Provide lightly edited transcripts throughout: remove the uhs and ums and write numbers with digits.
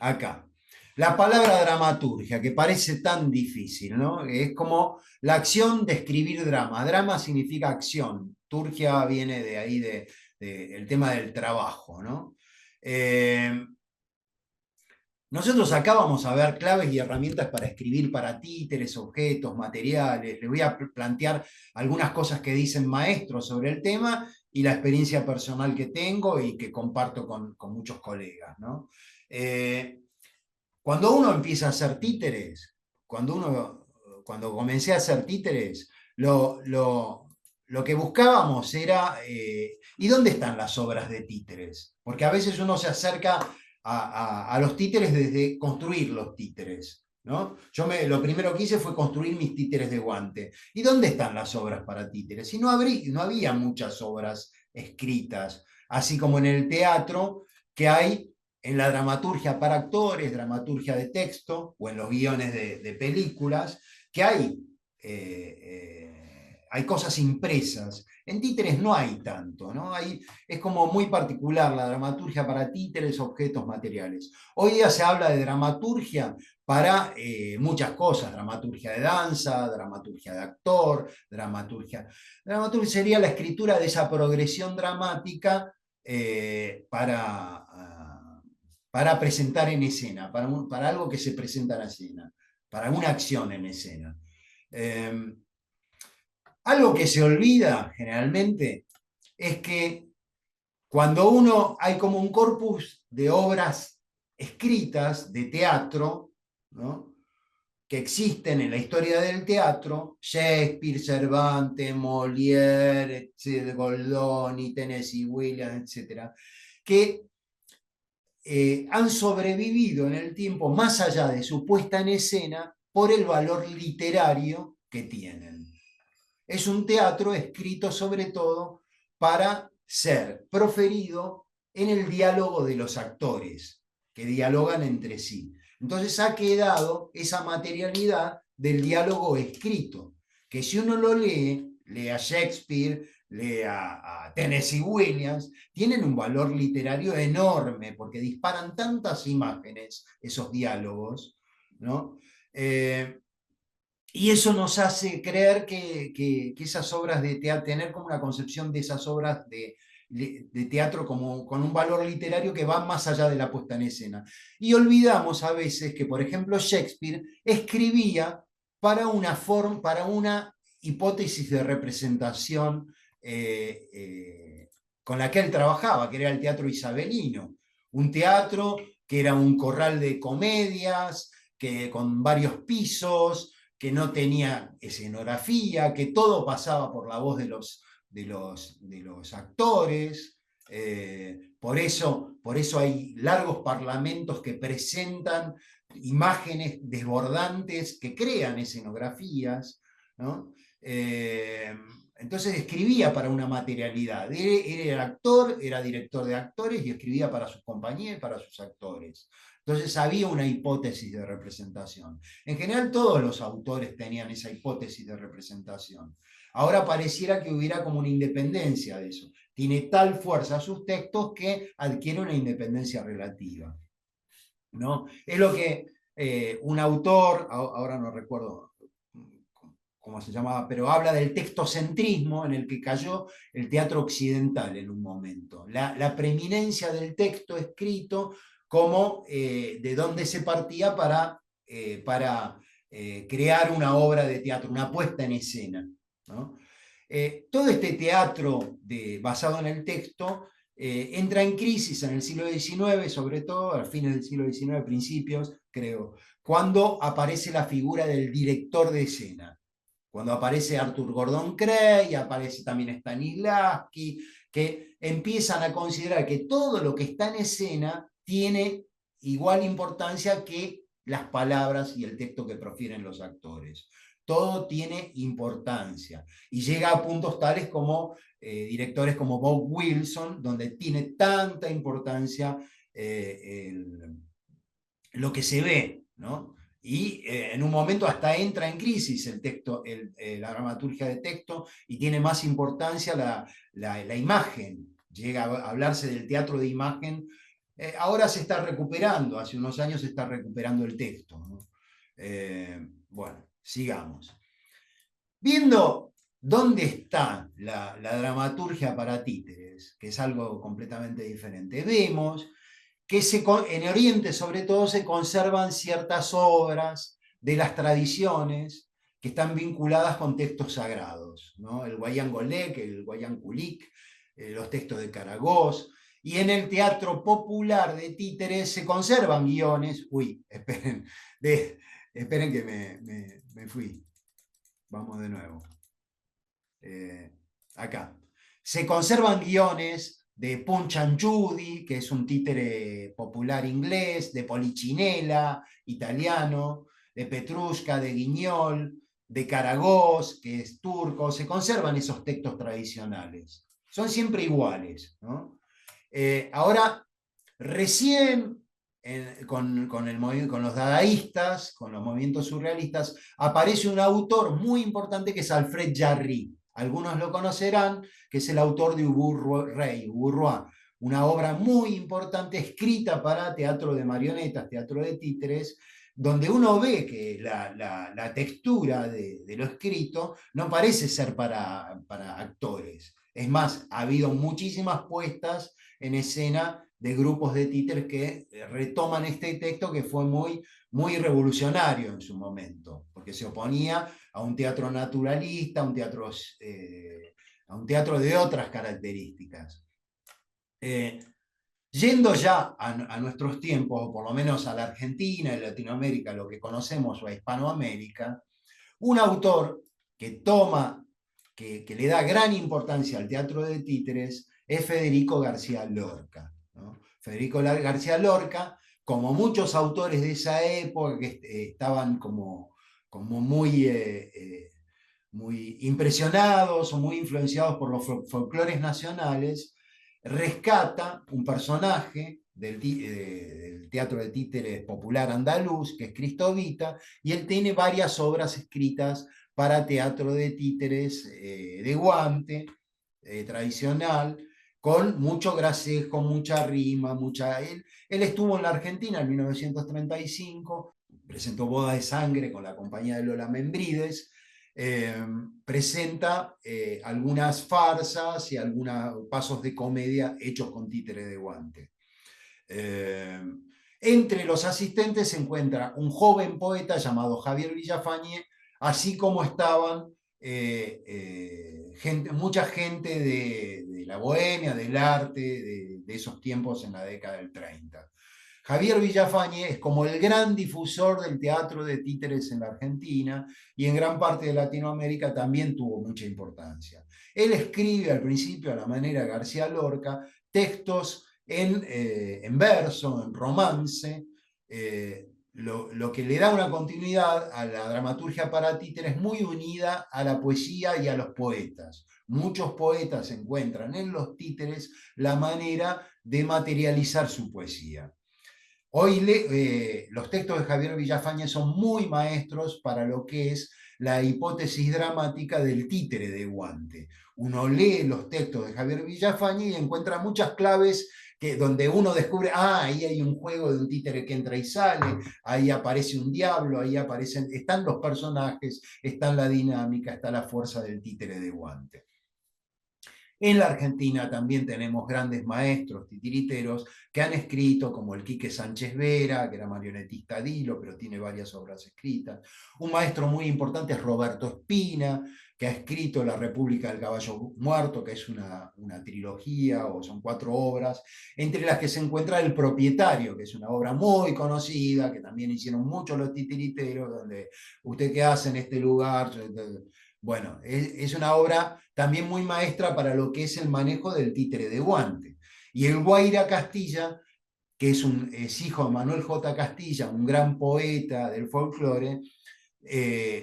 acá. La palabra dramaturgia, que parece tan difícil, ¿no? Es como la acción de escribir drama. Drama significa acción. Turgia viene de ahí, el tema del trabajo, ¿no? Eh, Nosotros acá vamos a ver claves y herramientas para escribir para títeres, objetos, materiales. Les voy a plantear algunas cosas que dicen maestros sobre el tema y la experiencia personal que tengo y que comparto con muchos colegas, ¿no? Eh, Cuando uno empieza a hacer títeres, cuando comencé a hacer títeres, lo que buscábamos era, ¿y dónde están las obras de títeres? Porque a veces uno se acerca a los títeres desde construir los títeres, ¿no? Lo primero que hice fue construir mis títeres de guante. ¿Y dónde están las obras para títeres? Y no había muchas obras escritas, así como en el teatro, que hay en la dramaturgia para actores, dramaturgia de texto, o en los guiones de películas, que hay cosas impresas. En títeres no hay tanto, ¿no? Es como muy particular la dramaturgia para títeres, objetos, materiales. Hoy día se habla de dramaturgia para muchas cosas, dramaturgia de danza, dramaturgia de actor, dramaturgia. Dramaturgia sería la escritura de esa progresión dramática para presentar en escena, para algo que se presenta en escena, para una acción en escena. Eh, Algo que se olvida generalmente es que cuando hay como un corpus de obras escritas de teatro, ¿no? Que existen en la historia del teatro, Shakespeare, Cervantes, Molière, Goldoni, Tennessee Williams, etcétera, que han sobrevivido en el tiempo más allá de su puesta en escena por el valor literario que tienen. Es un teatro escrito sobre todo para ser proferido en el diálogo de los actores, que dialogan entre sí. Entonces ha quedado esa materialidad del diálogo escrito, que si uno lo lee a Shakespeare, lee a Tennessee Williams, tienen un valor literario enorme, porque disparan tantas imágenes, esos diálogos, ¿no? Y eso nos hace creer que esas obras de teatro, tener como una concepción de esas obras de teatro como con un valor literario que va más allá de la puesta en escena. Y olvidamos a veces que, por ejemplo, Shakespeare escribía para una hipótesis de representación con la que él trabajaba, que era el teatro isabelino. Un teatro que era un corral de comedias, con varios pisos, que no tenía escenografía, que todo pasaba por la voz de los actores. Por eso hay largos parlamentos que presentan imágenes desbordantes, que crean escenografías, ¿no? Entonces escribía para una materialidad. Él era actor, era director de actores y escribía para sus compañías y para sus actores. Entonces había una hipótesis de representación. En general todos los autores tenían esa hipótesis de representación. Ahora pareciera que hubiera como una independencia de eso. Tiene tal fuerza sus textos que adquiere una independencia relativa, ¿no? Es lo que un autor, ahora no recuerdo cómo se llamaba, pero habla del textocentrismo en el que cayó el teatro occidental en un momento. La preeminencia del texto escrito como de dónde se partía para crear una obra de teatro, una puesta en escena, ¿no? Todo este teatro basado en el texto entra en crisis en el siglo XIX, sobre todo a fines del siglo XIX, principios, creo, cuando aparece la figura del director de escena, cuando aparece Arthur Gordon Cray, aparece también Stanislavski, que empiezan a considerar que todo lo que está en escena tiene igual importancia que las palabras y el texto que profieren los actores. Todo tiene importancia y llega a puntos tales como directores como Bob Wilson, donde tiene tanta importancia lo que se ve, ¿no? Y en un momento hasta entra en crisis el texto, la dramaturgia de texto, y tiene más importancia la imagen. Llega a hablarse del teatro de imagen Ahora se está recuperando, hace unos años se está recuperando el texto, ¿no? Bueno, sigamos. Viendo dónde está la dramaturgia para títeres, que es algo completamente diferente, vemos que en Oriente sobre todo se conservan ciertas obras de las tradiciones que están vinculadas con textos sagrados, ¿no? El Wayang Golek, el Wayang Kulik, los textos de Karagoz, y en el teatro popular de títeres se conservan guiones, esperen que me fui, vamos de nuevo. Acá. Se conservan guiones de Punch and Judy, que es un títere popular inglés, de Polichinela, italiano, de Petrushka, de Guignol, de Karagoz, que es turco. Se conservan esos textos tradicionales. Son siempre iguales, ¿no? Ahora, recién con los dadaístas, con los movimientos surrealistas, aparece un autor muy importante que es Alfred Jarry. Algunos lo conocerán, que es el autor de Ubu Rey, una obra muy importante escrita para teatro de marionetas, teatro de títeres, donde uno ve que la textura de lo escrito no parece ser para actores. Es más, ha habido muchísimas puestas en escena de grupos de títeres que retoman este texto que fue muy revolucionario en su momento, porque se oponía a un teatro naturalista, a un teatro de otras características. Yendo ya a nuestros tiempos, o por lo menos a la Argentina y Latinoamérica, lo que conocemos, o a Hispanoamérica, un autor que le da gran importancia al teatro de títeres es Federico García Lorca, ¿no? Federico García Lorca, como muchos autores de esa época que estaban como muy impresionados o muy influenciados por los folclores nacionales, rescata un personaje del teatro de títeres popular andaluz, que es Cristovita, y él tiene varias obras escritas para teatro de títeres de guante, tradicional, con mucho gracejo, mucha rima, él estuvo en la Argentina en 1935, presentó Boda de Sangre con la compañía de Lola Membrives, presenta algunas farsas y algunos pasos de comedia hechos con títere de guante. Entre los asistentes se encuentra un joven poeta llamado Javier Villafañe, así como estaban mucha gente de la bohemia, del arte, de esos tiempos en la década del 30. Javier Villafañe es como el gran difusor del teatro de títeres en la Argentina y en gran parte de Latinoamérica también tuvo mucha importancia. Él escribe al principio, a la manera García Lorca, textos en verso, en romance, lo que le da una continuidad a la dramaturgia para títeres muy unida a la poesía y a los poetas. Muchos poetas encuentran en los títeres la manera de materializar su poesía. Hoy los textos de Javier Villafañe son muy maestros para lo que es la hipótesis dramática del títere de guante. Uno lee los textos de Javier Villafañe y encuentra muchas claves donde uno descubre, ahí hay un juego de un títere que entra y sale, ahí aparece un diablo, ahí están los personajes, está la dinámica, está la fuerza del títere de guante. En la Argentina también tenemos grandes maestros titiriteros que han escrito, como el Quique Sánchez Vera, que era marionetista Dilo, pero tiene varias obras escritas. Un maestro muy importante es Roberto Espina, que ha escrito La República del Caballo Muerto, que es una trilogía, o son 4 obras, entre las que se encuentra El Propietario, que es una obra muy conocida, que también hicieron muchos los titiriteros, donde usted qué hace en este lugar. Bueno, es una obra también muy maestra para lo que es el manejo del títere de guante. Y el Guaira Castilla, que es hijo de Manuel J. Castilla, un gran poeta del folclore,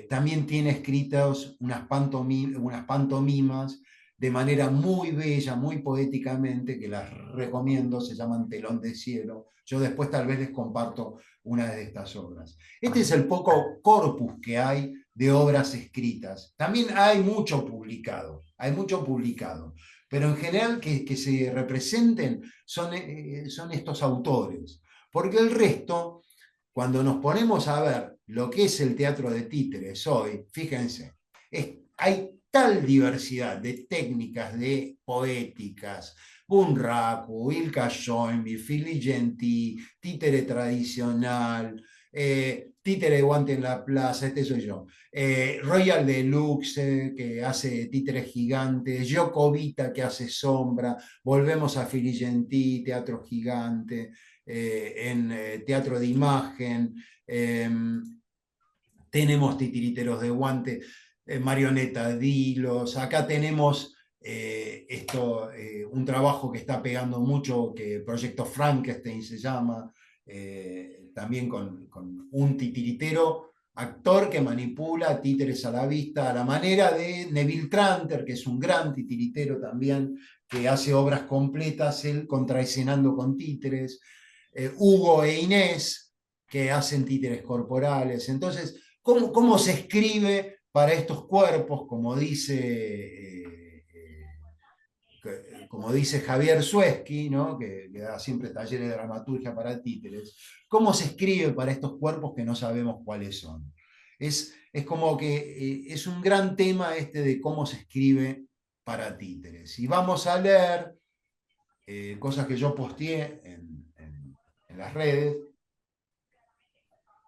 también tiene escritas unas pantomimas de manera muy bella, muy poéticamente, que las recomiendo, se llaman Telón de Cielo. Yo después tal vez les comparto una de estas obras. Este es el poco corpus que hay de obras escritas. También hay mucho publicado, pero en general que se representen son estos autores, porque el resto, cuando nos ponemos a ver lo que es el teatro de títeres hoy, fíjense, hay tal diversidad de técnicas, de poéticas, Bunraku, Ilka Shoimbi, Filigenti, títere tradicional, títere de guante en la plaza, este soy yo. Royal Deluxe, que hace títeres gigantes, Jocovita, que hace sombra, volvemos a Filigenti, teatro gigante, en teatro de imagen, tenemos titiriteros de guante, marioneta, dilos, acá tenemos un trabajo que está pegando mucho, que Proyecto Frankenstein se llama, también con un titiritero actor que manipula títeres a la vista, a la manera de Neville Tranter, que es un gran titiritero también, que hace obras completas, él contraescenando con títeres, Hugo e Inés, que hacen títeres corporales. Entonces, ¿cómo se escribe para estos cuerpos, como dice Javier Sueski, ¿no? que da siempre talleres de dramaturgia para títeres? ¿Cómo se escribe para estos cuerpos que no sabemos cuáles son? Es como que es un gran tema este de cómo se escribe para títeres. Y vamos a leer cosas que yo posteé en las redes,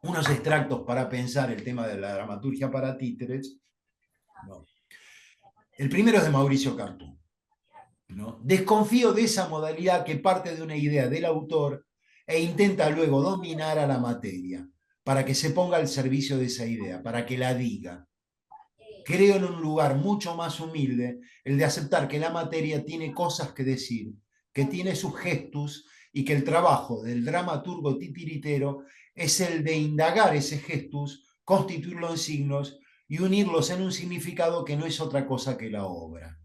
unos extractos para pensar el tema de la dramaturgia para títeres. ¿No? El primero es de Mauricio Cartú. ¿No? Desconfío de esa modalidad que parte de una idea del autor e intenta luego dominar a la materia para que se ponga al servicio de esa idea, para que la diga. Creo en un lugar mucho más humilde, el de aceptar que la materia tiene cosas que decir, que tiene sus gestos y que el trabajo del dramaturgo titiritero es el de indagar ese gestus, constituirlo en signos y unirlos en un significado que no es otra cosa que la obra.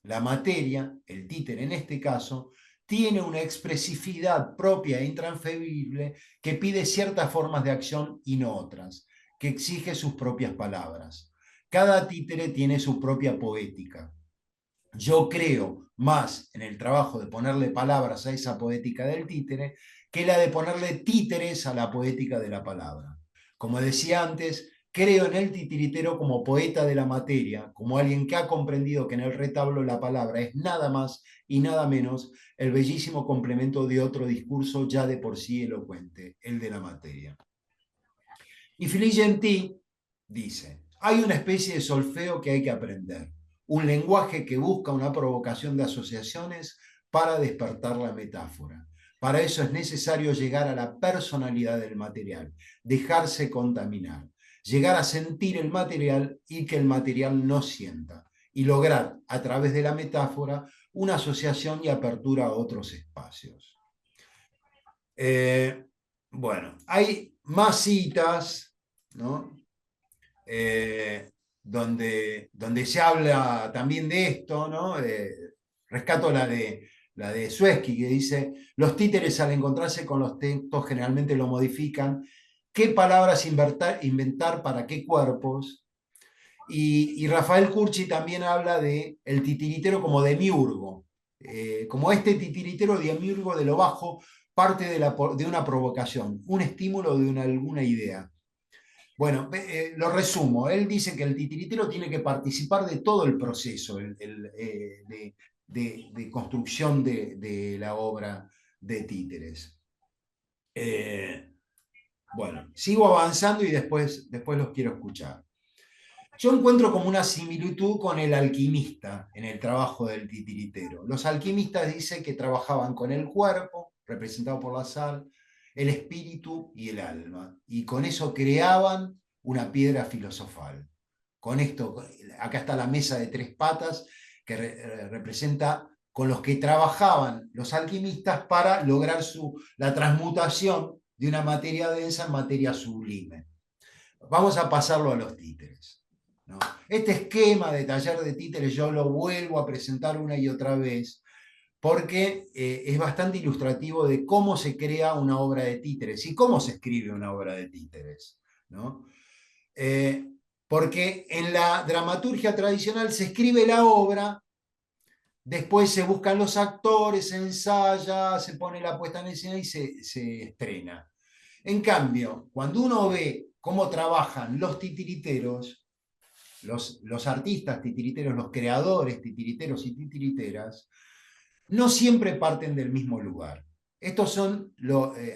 La materia, el títere en este caso, tiene una expresividad propia e intransferible que pide ciertas formas de acción y no otras, que exige sus propias palabras. Cada títere tiene su propia poética. Yo creo más en el trabajo de ponerle palabras a esa poética del títere que la de ponerle títeres a la poética de la palabra. Como decía antes, creo en el titiritero como poeta de la materia, como alguien que ha comprendido que en el retablo la palabra es nada más y nada menos el bellísimo complemento de otro discurso ya de por sí elocuente, el de la materia. Y Filigenti dice, hay una especie de solfeo que hay que aprender, un lenguaje que busca una provocación de asociaciones para despertar la metáfora. Para eso es necesario llegar a la personalidad del material, dejarse contaminar, llegar a sentir el material y que el material no sienta, y lograr a través de la metáfora una asociación y apertura a otros espacios. Bueno, hay más citas, ¿no? Donde se habla también de esto, ¿no? Rescato la de Sueski, que dice, los títeres al encontrarse con los textos generalmente lo modifican, qué palabras inventar para qué cuerpos. Y Rafael Curchi también habla de el titiritero como demiurgo, como este titiritero demiurgo de lo bajo parte de una provocación, un estímulo de alguna idea. Bueno, lo resumo. Él dice que el titiritero tiene que participar de todo el proceso de construcción de la obra de títeres. Bueno, sigo avanzando y después los quiero escuchar. Yo encuentro como una similitud con el alquimista en el trabajo del titiritero. Los alquimistas dicen que trabajaban con el cuerpo, representado por la sal, el espíritu y el alma, y con eso creaban una piedra filosofal. Con esto, acá está la mesa de tres patas que representa con los que trabajaban los alquimistas para lograr la transmutación de una materia densa en materia sublime. Vamos a pasarlo a los títeres. ¿No? Este esquema de taller de títeres yo lo vuelvo a presentar una y otra vez porque es bastante ilustrativo de cómo se crea una obra de títeres y cómo se escribe una obra de títeres. ¿No? Porque en la dramaturgia tradicional se escribe la obra después se buscan los actores, se ensaya, se pone la puesta en escena y se estrena. En cambio, cuando uno ve cómo trabajan los titiriteros, los artistas titiriteros, los creadores titiriteros y titiriteras, no siempre parten del mismo lugar. Estos son,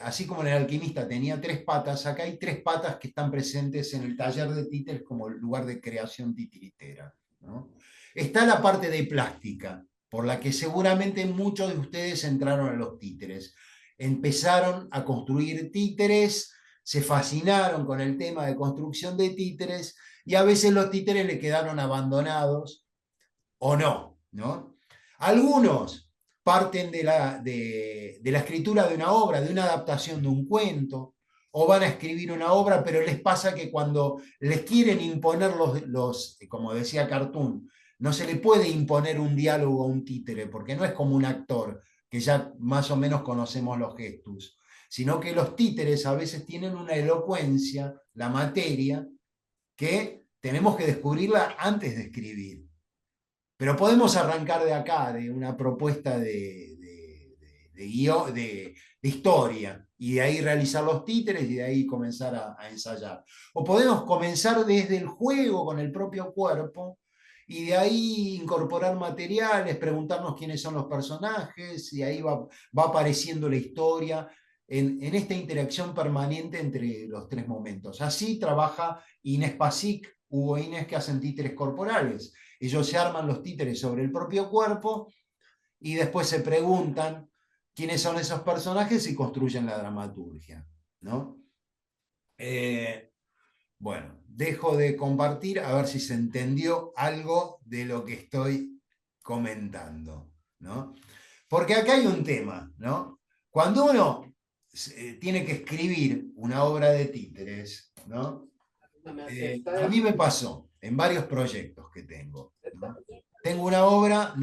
así como en el alquimista tenía tres patas, acá hay tres patas que están presentes en el taller de títeres como lugar de creación titiritera, ¿no? Está la parte de plástica, por la que seguramente muchos de ustedes entraron a los títeres. Empezaron a construir títeres, se fascinaron con el tema de construcción de títeres y a veces los títeres le quedaron abandonados o no, ¿no? Algunos parten de la escritura de una obra, de una adaptación de un cuento, o van a escribir una obra, pero les pasa que cuando les quieren imponer como decía Cartoon, no se le puede imponer un diálogo a un títere, porque no es como un actor, que ya más o menos conocemos los gestos, sino que los títeres a veces tienen una elocuencia, la materia, que tenemos que descubrirla antes de escribir. Pero podemos arrancar de acá, de una propuesta de historia, y de ahí realizar los títeres y de ahí comenzar a ensayar. O podemos comenzar desde el juego con el propio cuerpo y de ahí incorporar materiales, preguntarnos quiénes son los personajes, y ahí va apareciendo la historia en esta interacción permanente entre los tres momentos. Así trabaja Inés Pasic, Hugo Inés, que hacen títeres corporales. Ellos se arman los títeres sobre el propio cuerpo y después se preguntan quiénes son esos personajes y construyen la dramaturgia, ¿no? Bueno, dejo de compartir a ver si se entendió algo de lo que estoy comentando, ¿no? Porque acá hay un tema, ¿no? Cuando uno tiene que escribir una obra de títeres, ¿no? A mí me pasó en varios proyectos que tengo, ¿no? Tengo una obra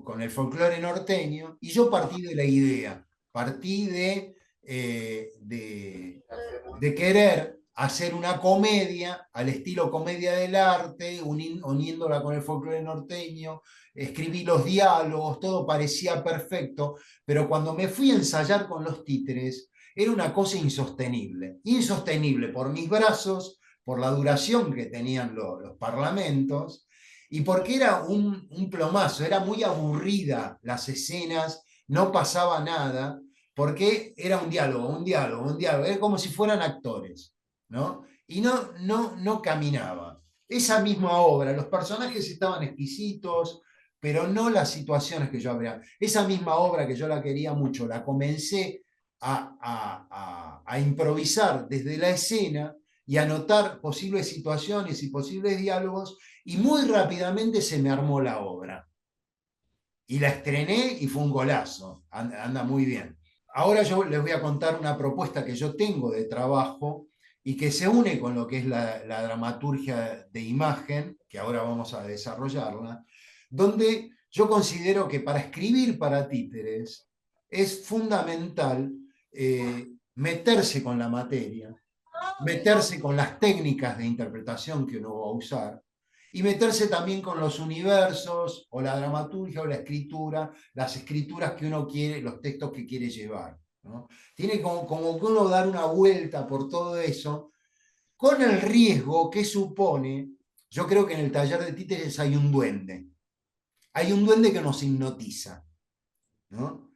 con el folclore norteño y yo partí de la idea, partí de querer hacer una comedia al estilo comedia del arte, uniéndola con el folclore norteño, escribí los diálogos, todo parecía perfecto, pero cuando me fui a ensayar con los títeres, era una cosa insostenible, insostenible por mis brazos, por la duración que tenían los parlamentos, y porque era un plomazo, era muy aburrida las escenas, no pasaba nada, porque era un diálogo, un diálogo, un diálogo, era como si fueran actores, ¿no? Y no caminaba. Esa misma obra, los personajes estaban exquisitos, pero no las situaciones que yo habría. Esa misma obra que yo la quería mucho, la comencé a improvisar desde la escena y a notar posibles situaciones y posibles diálogos, y muy rápidamente se me armó la obra. Y la estrené y fue un golazo, anda muy bien. Ahora yo les voy a contar una propuesta que yo tengo de trabajo y que se une con lo que es la dramaturgia de imagen, que ahora vamos a desarrollarla, donde yo considero que para escribir para títeres es fundamental meterse con la materia, meterse con las técnicas de interpretación que uno va a usar y meterse también con los universos o la dramaturgia o la escritura, las escrituras que uno quiere, los textos que quiere llevar, ¿no? Tiene como que uno dar una vuelta por todo eso, con el riesgo que supone. Yo creo que en el taller de títeres hay un duende que nos hipnotiza, ¿no?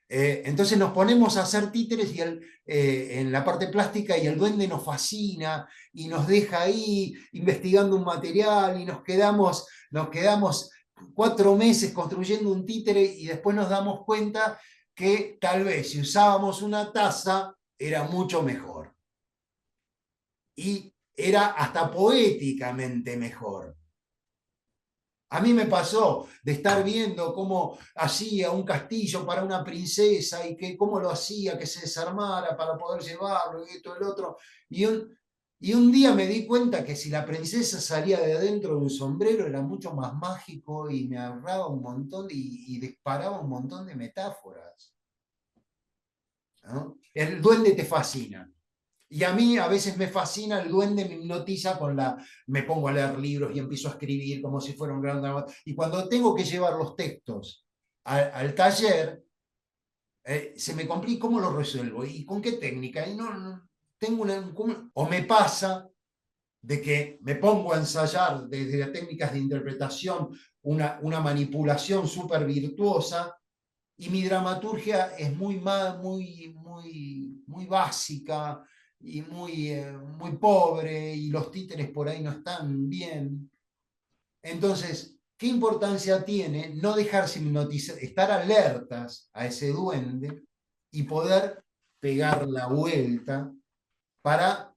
Entonces nos ponemos a hacer títeres en la parte plástica, y el duende nos fascina y nos deja ahí investigando un material y nos quedamos 4 meses construyendo un títere y después nos damos cuenta que tal vez si usábamos una taza era mucho mejor y era hasta poéticamente mejor. A mí me pasó de estar viendo cómo hacía un castillo para una princesa y cómo lo hacía que se desarmara para poder llevarlo y esto y el otro. Y un día me di cuenta que si la princesa salía de adentro de un sombrero era mucho más mágico y me ahorraba un montón y disparaba un montón de metáforas, ¿no? El duende te fascina. Y a mí a veces me fascina, el duende me hipnotiza me pongo a leer libros y empiezo a escribir como si fuera un gran drama. Y cuando tengo que llevar los textos al taller, se me complica cómo lo resuelvo y con qué técnica. Y tengo o me pasa de que me pongo a ensayar desde las técnicas de interpretación una manipulación súper virtuosa y mi dramaturgia es muy básica y muy pobre y los títeres por ahí no están bien. Entonces, ¿qué importancia tiene no dejarse hipnotizar, estar alertas a ese duende y poder pegar la vuelta para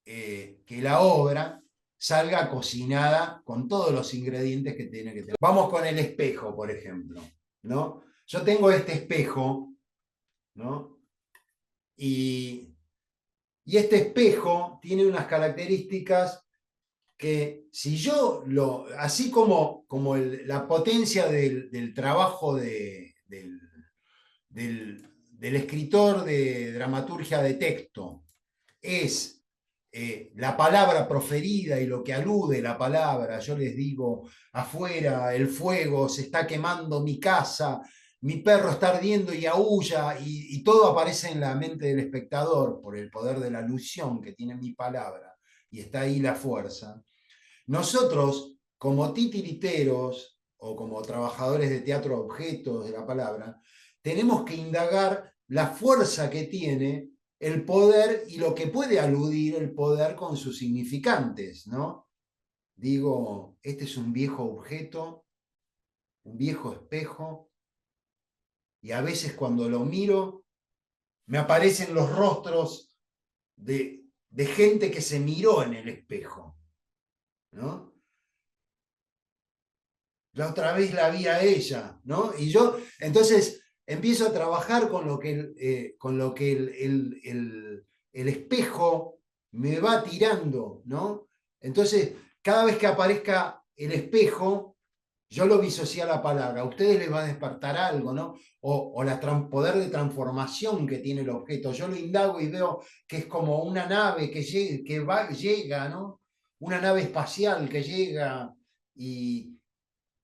que la obra salga cocinada con todos los ingredientes que tiene que tener? Vamos con el espejo, por ejemplo, ¿no? Yo tengo este espejo, ¿no? Y este espejo tiene unas características que si yo así como la potencia del trabajo del escritor de dramaturgia de texto es la palabra proferida y lo que alude la palabra, yo les digo, afuera el fuego, se está quemando mi casa, mi perro está ardiendo y aúlla, y todo aparece en la mente del espectador por el poder de la alusión que tiene mi palabra, y está ahí la fuerza. Nosotros, como titiriteros o como trabajadores de teatro objetos de la palabra, tenemos que indagar la fuerza que tiene el poder y lo que puede aludir el poder con sus significantes, ¿no? Digo, este es un viejo objeto, un viejo espejo, y a veces cuando lo miro me aparecen los rostros de gente que se miró en el espejo, ¿no? La otra vez la vi a ella, ¿no? Y yo, entonces, empiezo a trabajar con lo que el espejo me va tirando, ¿no? Entonces, cada vez que aparezca el espejo, yo lo disocié a la palabra. A ustedes les va a despertar algo, ¿no? O poder de transformación que tiene el objeto. Yo lo indago y veo que es como una nave llega, ¿no? Una nave espacial que llega y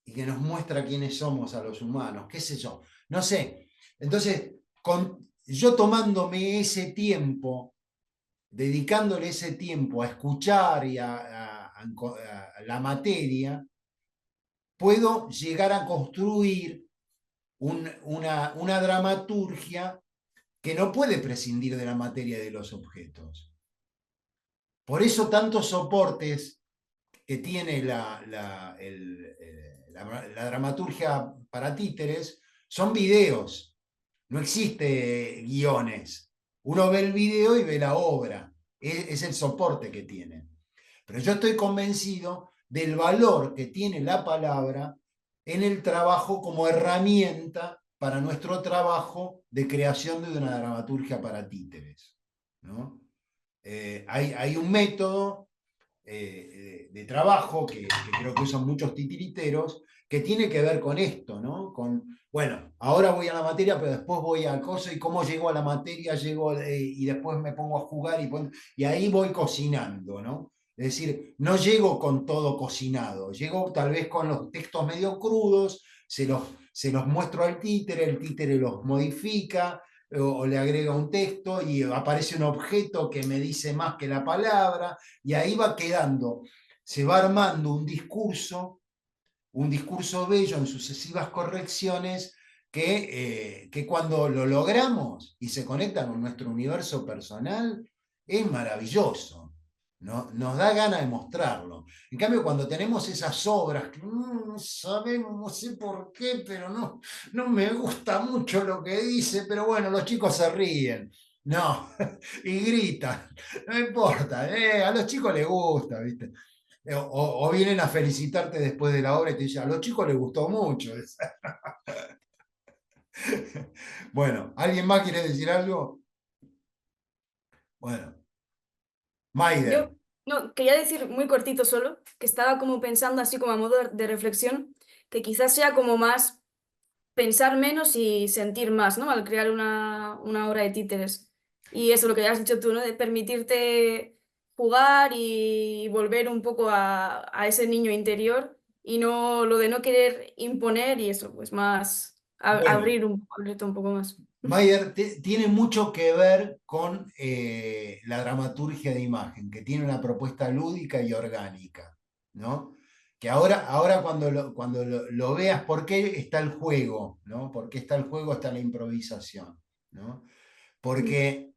que nos muestra quiénes somos a los humanos, qué sé yo, no sé. Entonces, yo tomándome ese tiempo, dedicándole ese tiempo a escuchar y a la materia, puedo llegar a construir una dramaturgia que no puede prescindir de la materia de los objetos. Por eso tantos soportes que tiene la dramaturgia para títeres son videos, no existe guiones. Uno ve el video y ve la obra, es el soporte que tiene. Pero yo estoy convencido del valor que tiene la palabra en el trabajo como herramienta para nuestro trabajo de creación de una dramaturgia para títeres, ¿no? Hay un método de trabajo que creo que usan muchos titiriteros, que tiene que ver con esto, ¿no? Bueno, ahora voy a la materia, pero después voy al coso y cómo llego a la materia, y después me pongo a jugar y ahí voy cocinando, ¿no? Es decir, no llego con todo cocinado, llego tal vez con los textos medio crudos, se los muestro al títere, el títere los modifica, o le agrega un texto y aparece un objeto que me dice más que la palabra, y ahí va quedando, se va armando un discurso bello en sucesivas correcciones que cuando lo logramos y se conecta con nuestro universo personal, es maravilloso. ¿No? Nos da ganas de mostrarlo. En cambio, cuando tenemos esas obras que no sabemos, no sé por qué, pero no me gusta mucho lo que dice, pero bueno, los chicos se ríen. No, y gritan, no importa, a los chicos les gusta, ¿viste? O vienen a felicitarte después de la obra y te dicen, a los chicos les gustó mucho. Bueno, ¿alguien más quiere decir algo? Bueno, Maider. Yo no, quería decir muy cortito solo, que estaba como pensando así como a modo de reflexión, que quizás sea como más pensar menos y sentir más, ¿no? Al crear una obra de títeres. Y eso, lo que has dicho tú, ¿no? De permitirte jugar y volver un poco a ese niño interior y no lo de no querer imponer y eso, pues más Bueno, abrirte un poco más. Mayer tiene mucho que ver con la dramaturgia de imagen, que tiene una propuesta lúdica y orgánica, ¿no? Que ahora cuando lo veas, ¿por qué está el juego? ¿No? ¿Por qué está el juego? Está la improvisación, ¿no? Mm. Porque,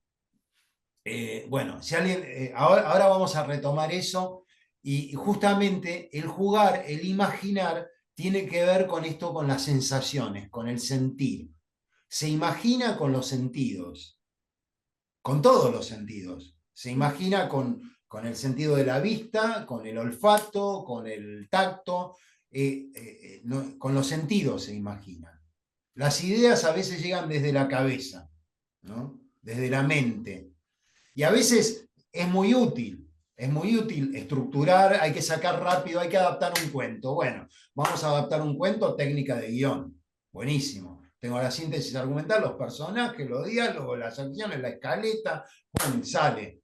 bueno, si alguien, ahora vamos a retomar eso y justamente el jugar, el imaginar, tiene que ver con esto, con las sensaciones, con el sentir. Se imagina con los sentidos, con todos los sentidos. Se imagina con el sentido de la vista, con el olfato, con el tacto, no, con los sentidos se imagina. Las ideas a veces llegan desde la cabeza, ¿no? Desde la mente. Y a veces es muy útil estructurar, hay que sacar rápido, hay que adaptar un cuento. Bueno, vamos a adaptar un cuento, técnica de guión. Buenísimo. Tengo la síntesis argumental, los personajes, los diálogos, las acciones, la escaleta, ¡pum! Sale.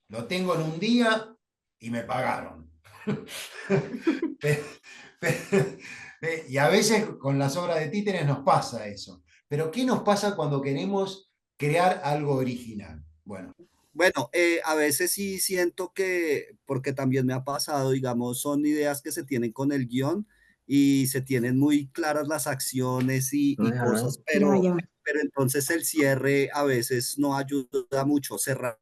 Lo tengo en un día y me pagaron. Y a veces con las obras de títeres nos pasa eso. Pero ¿qué nos pasa cuando queremos crear algo original? Bueno, Bueno, a veces sí siento que, porque también me ha pasado, digamos, son ideas que se tienen con el guión y se tienen muy claras las acciones y cosas, Ya, ya. pero entonces el cierre a veces no ayuda mucho. Cerrar,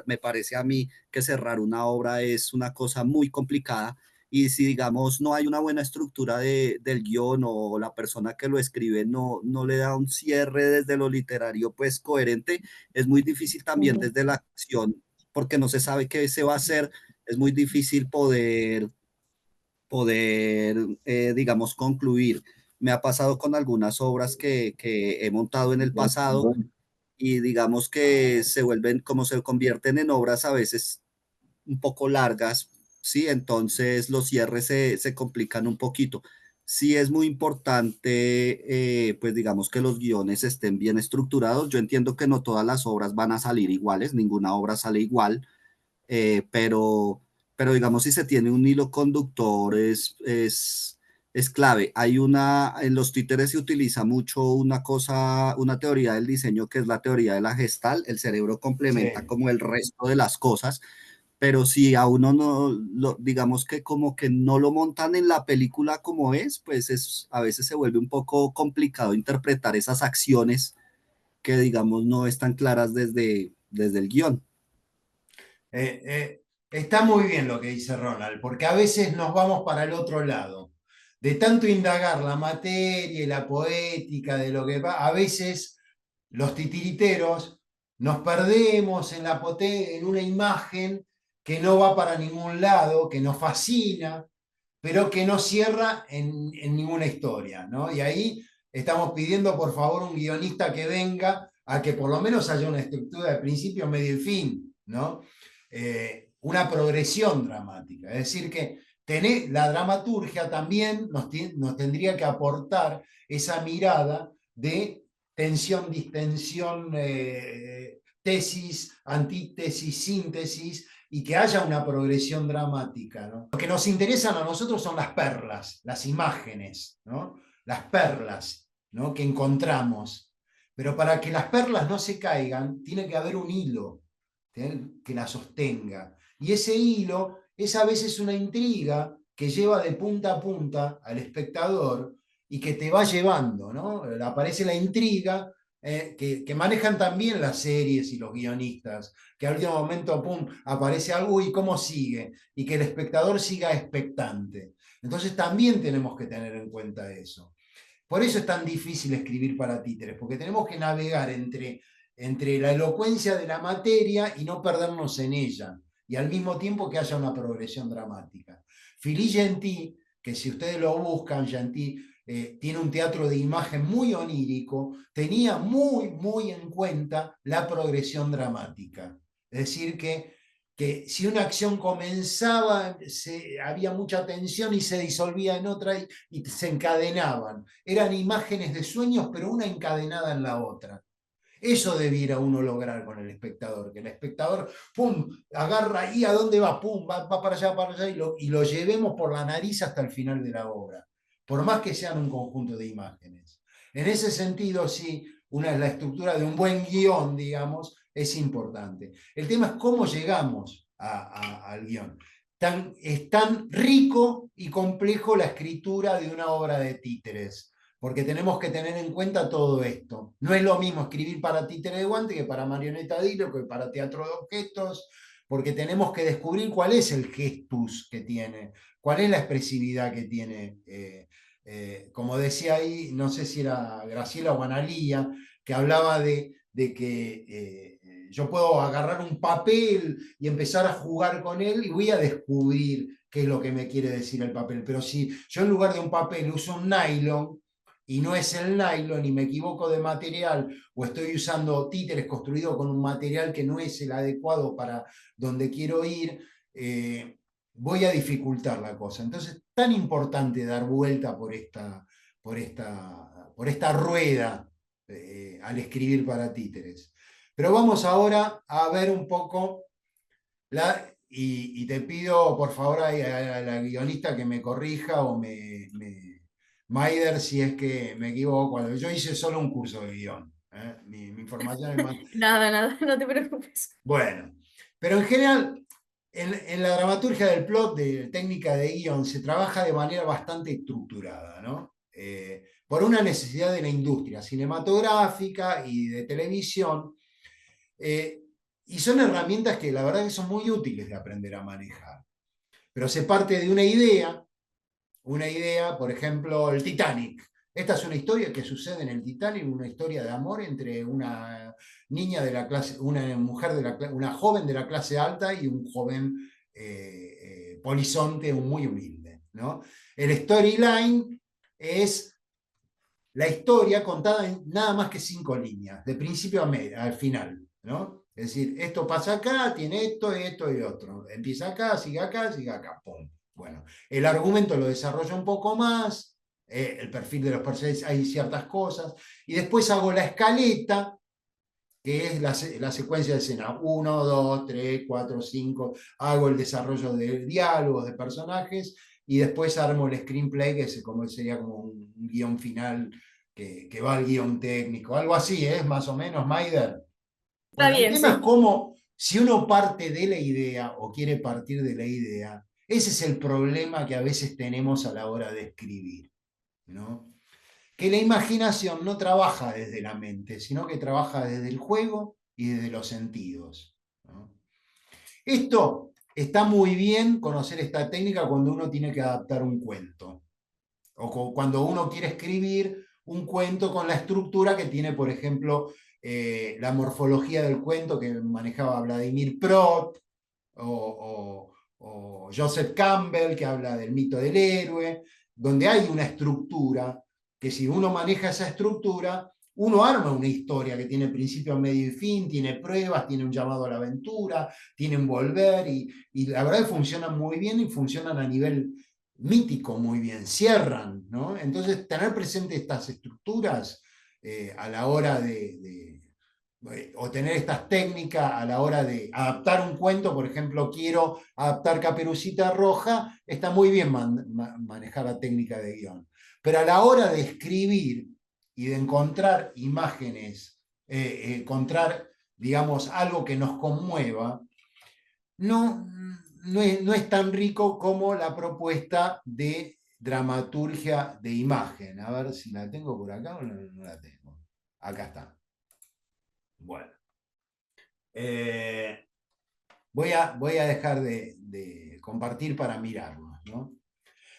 me parece a mí que cerrar una obra es una cosa muy complicada y si, digamos, no hay una buena estructura del guión o la persona que lo escribe no le da un cierre desde lo literario, pues coherente, es muy difícil también Ujú. desde la acción, porque no se sabe qué se va a hacer, es muy difícil poder digamos, concluir. Me ha pasado con algunas obras que he montado en el pasado y digamos que se vuelven, como se convierten en obras a veces un poco largas, ¿sí? Entonces los cierres se complican un poquito. Sí es muy importante, pues digamos que los guiones estén bien estructurados. Yo entiendo que no todas las obras van a salir iguales, ninguna obra sale igual, eh, pero, pero digamos si se tiene un hilo conductor es clave. En los títeres se utiliza mucho una cosa, una teoría del diseño que es la teoría de la gestal. El cerebro complementa sí. como el resto de las cosas, pero si a uno digamos que como que no lo montan en la película como es, pues a veces se vuelve un poco complicado interpretar esas acciones que digamos no están claras desde el guión. Está muy bien lo que dice Ronald, porque a veces nos vamos para el otro lado. De tanto indagar la materia y la poética de lo que va, a veces los titiriteros nos perdemos en una imagen que no va para ningún lado, que nos fascina, pero que no cierra en ninguna historia, ¿no? Y ahí estamos pidiendo, por favor, un guionista que venga a que por lo menos haya una estructura de principio, medio y fin, ¿no? Una progresión dramática. Es decir, que la dramaturgia también nos tendría que aportar esa mirada de tensión, distensión, tesis, antítesis, síntesis, y que haya una progresión dramática, ¿no? Lo que nos interesan a nosotros son las perlas, las imágenes, ¿no? Las perlas, ¿no? Que encontramos. Pero para que las perlas no se caigan, tiene que haber un hilo, ¿sí? Que la sostenga. Y ese hilo es a veces una intriga que lleva de punta a punta al espectador y que te va llevando, ¿no? Aparece la intriga que manejan también las series y los guionistas, que al último momento, pum, aparece algo y cómo sigue, y que el espectador siga expectante. Entonces también tenemos que tener en cuenta eso. Por eso es tan difícil escribir para títeres, porque tenemos que navegar entre la elocuencia de la materia y no perdernos en ella, y al mismo tiempo que haya una progresión dramática. Philippe Gentil, que si ustedes lo buscan, Gentil tiene un teatro de imagen muy onírico, tenía muy en cuenta la progresión dramática. Es decir, que si una acción comenzaba, había mucha tensión y se disolvía en otra y se encadenaban. Eran imágenes de sueños, pero una encadenada en la otra. Eso debiera uno lograr con el espectador, que el espectador, pum, agarra ahí a dónde va, pum, va para allá, y lo llevemos por la nariz hasta el final de la obra, por más que sean un conjunto de imágenes. En ese sentido, sí, la estructura de un buen guión, digamos, es importante. El tema es cómo llegamos al guión. Es tan rico y complejo la escritura de una obra de títeres, porque tenemos que tener en cuenta todo esto. No es lo mismo escribir para títere de guante que para marioneta de hilo, que para teatro de objetos, porque tenemos que descubrir cuál es el gestus que tiene, cuál es la expresividad que tiene. Como decía ahí, no sé si era Graciela o Analía, que hablaba de que yo puedo agarrar un papel y empezar a jugar con él y voy a descubrir qué es lo que me quiere decir el papel. Pero si yo en lugar de un papel uso un nylon y no es el nylon y me equivoco de material o estoy usando títeres construidos con un material que no es el adecuado para donde quiero ir, voy a dificultar la cosa. Entonces es tan importante dar vuelta por esta rueda al escribir para títeres. Pero vamos ahora a ver un poco, y te pido por favor a la guionista que me corrija o Maider si es que me equivoco. Yo hice solo un curso de guión. Mi información es más... Nada, nada, no te preocupes. Bueno, pero en general, en la dramaturgia del plot, de técnica de guión, se trabaja de manera bastante estructurada, ¿no? Por una necesidad de la industria cinematográfica y de televisión, y son herramientas que la verdad que son muy útiles de aprender a manejar. Pero se parte de una idea, por ejemplo, el Titanic. Esta es una historia que sucede en el Titanic, una historia de amor entre una niña de la clase, una mujer una joven de la clase alta y un joven polizonte muy humilde, ¿no? El storyline es la historia contada en nada más que 5 líneas, de principio al final, ¿no? Es decir, esto pasa acá, tiene esto, esto y otro. Empieza acá, sigue acá, pum. Bueno, el argumento lo desarrolla un poco más, el perfil de los personajes, hay ciertas cosas, y después hago la escaleta, que es la secuencia de escena, 1, 2, 3, 4, 5, hago el desarrollo de diálogos, de personajes, y después armo el screenplay, que sería como un guión final que va al guión técnico, algo así, ¿es más o menos, Maider? Está Bueno, el bien, tema es sí. cómo, si uno parte de la idea o quiere partir de la idea, ese es el problema que a veces tenemos a la hora de escribir, ¿no? Que la imaginación no trabaja desde la mente, sino que trabaja desde el juego y desde los sentidos, ¿no? Esto está muy bien conocer esta técnica cuando uno tiene que adaptar un cuento, o cuando uno quiere escribir un cuento con la estructura que tiene, por ejemplo, la morfología del cuento que manejaba Vladimir Prot, o Joseph Campbell, que habla del mito del héroe, donde hay una estructura, que si uno maneja esa estructura, uno arma una historia que tiene principio, medio y fin, tiene pruebas, tiene un llamado a la aventura, tiene un volver, y la verdad que funcionan muy bien y funcionan a nivel mítico muy bien, cierran, ¿no? Entonces, tener presente estas estructuras a la hora o tener estas técnicas a la hora de adaptar un cuento, por ejemplo, quiero adaptar Caperucita Roja, está muy bien manejar la técnica de guión. Pero a la hora de escribir y de encontrar imágenes, encontrar, digamos, algo que nos conmueva, no es tan rico como la propuesta de dramaturgia de imagen. A ver si la tengo por acá o no la tengo. Acá está. Bueno. Voy a dejar de compartir para mirarlo, ¿no?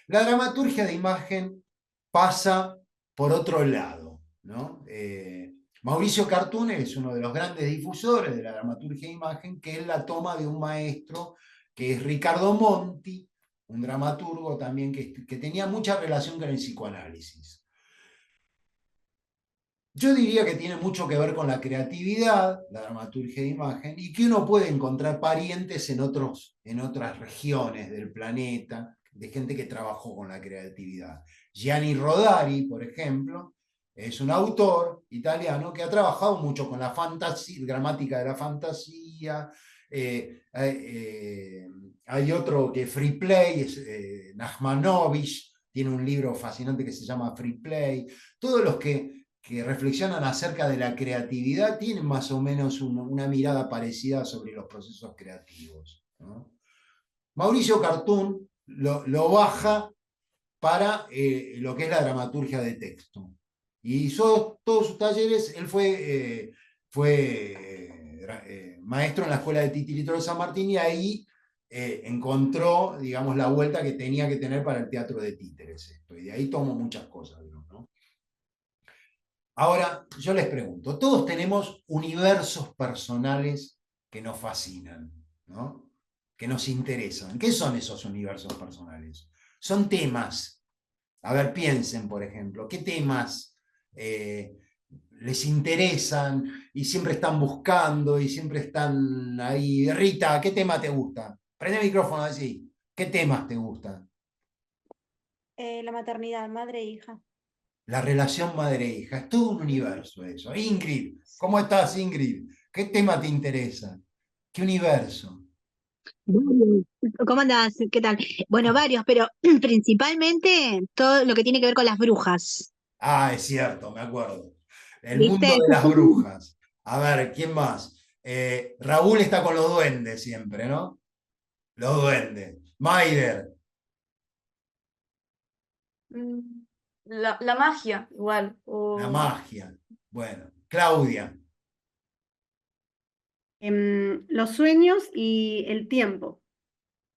La dramaturgia de imagen pasa por otro lado, ¿no? Mauricio Cartune es uno de los grandes difusores de la dramaturgia de imagen, que es la toma de un maestro que es Ricardo Monti, un dramaturgo también que tenía mucha relación con el psicoanálisis. Yo diría que tiene mucho que ver con la creatividad, la dramaturgia de imagen, y que uno puede encontrar parientes en otras regiones del planeta, de gente que trabajó con la creatividad. Gianni Rodari, por ejemplo, es un autor italiano que ha trabajado mucho con la fantasía, gramática de la fantasía. Hay otro que Free Play, es Nachmanovich, tiene un libro fascinante que se llama Free Play. Todos los que reflexionan acerca de la creatividad tienen más o menos una mirada parecida sobre los procesos creativos, ¿no? Mauricio Cartún lo baja para lo que es la dramaturgia de texto. Y hizo todos sus talleres, él fue maestro en la escuela de Titirito de San Martín y ahí encontró, digamos, la vuelta que tenía que tener para el teatro de títeres. Esto, y de ahí tomó muchas cosas, ¿no? Ahora, yo les pregunto, todos tenemos universos personales que nos fascinan, ¿no? Que nos interesan. ¿Qué son esos universos personales? Son temas. A ver, piensen, por ejemplo, ¿qué temas les interesan y siempre están buscando y siempre están ahí? Rita, ¿qué tema te gusta? Prende el micrófono así. ¿Qué temas te gustan? La maternidad, madre e hija. La relación madre-hija. Es todo un universo eso. Ingrid, ¿cómo estás, Ingrid? ¿Qué tema te interesa? ¿Qué universo? Bueno, ¿cómo andás? ¿Qué tal? Bueno, varios, pero principalmente todo lo que tiene que ver con las brujas, Ah, es cierto, me acuerdo. El mundo ¿viste? de las brujas. A ver, ¿quién más? Raúl está con los duendes siempre, ¿no? Los duendes. Maider, La magia, igual. la O magia. Bueno, Claudia, Los sueños y el tiempo.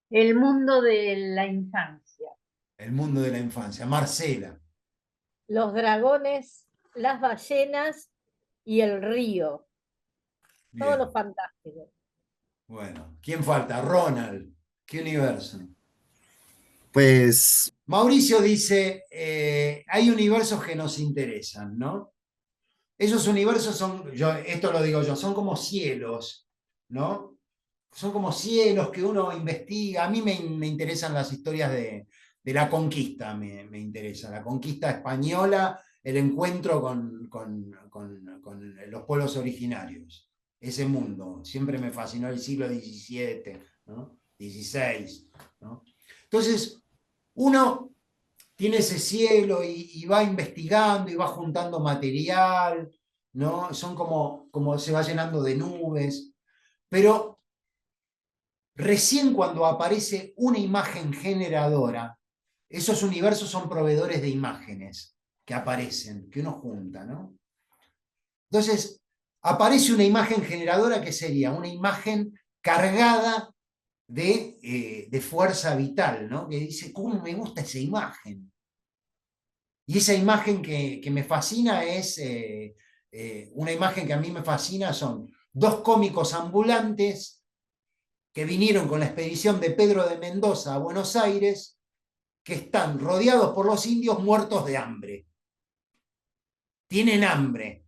El mundo de la infancia. el mundo de la infancia. Marcela, Los dragones, las ballenas y el río. Todo lo bien. fantástico. Bueno, ¿quién falta? Ronald, ¿qué universo? Pues Mauricio dice, hay universos que nos interesan, ¿no? Esos universos son, esto lo digo yo, son como cielos, ¿no? Son como cielos que uno investiga. A mí me interesan las historias de la conquista, me interesa. La conquista española, el encuentro con los pueblos originarios. Ese mundo, siempre me fascinó el siglo XVII, ¿no? XVI, ¿no? Entonces, uno tiene ese cielo y va investigando y va juntando material, ¿no? Son como se va llenando de nubes, pero recién cuando aparece una imagen generadora, esos universos son proveedores de imágenes que aparecen, que uno junta, ¿no? Entonces, aparece una imagen generadora que sería una imagen cargada de fuerza vital, ¿no? Que dice, ¿cómo me gusta esa imagen? Y esa imagen que me fascina es, una imagen que a mí me fascina son dos cómicos ambulantes que vinieron con la expedición de Pedro de Mendoza a Buenos Aires, que están rodeados por los indios muertos de hambre. Tienen hambre.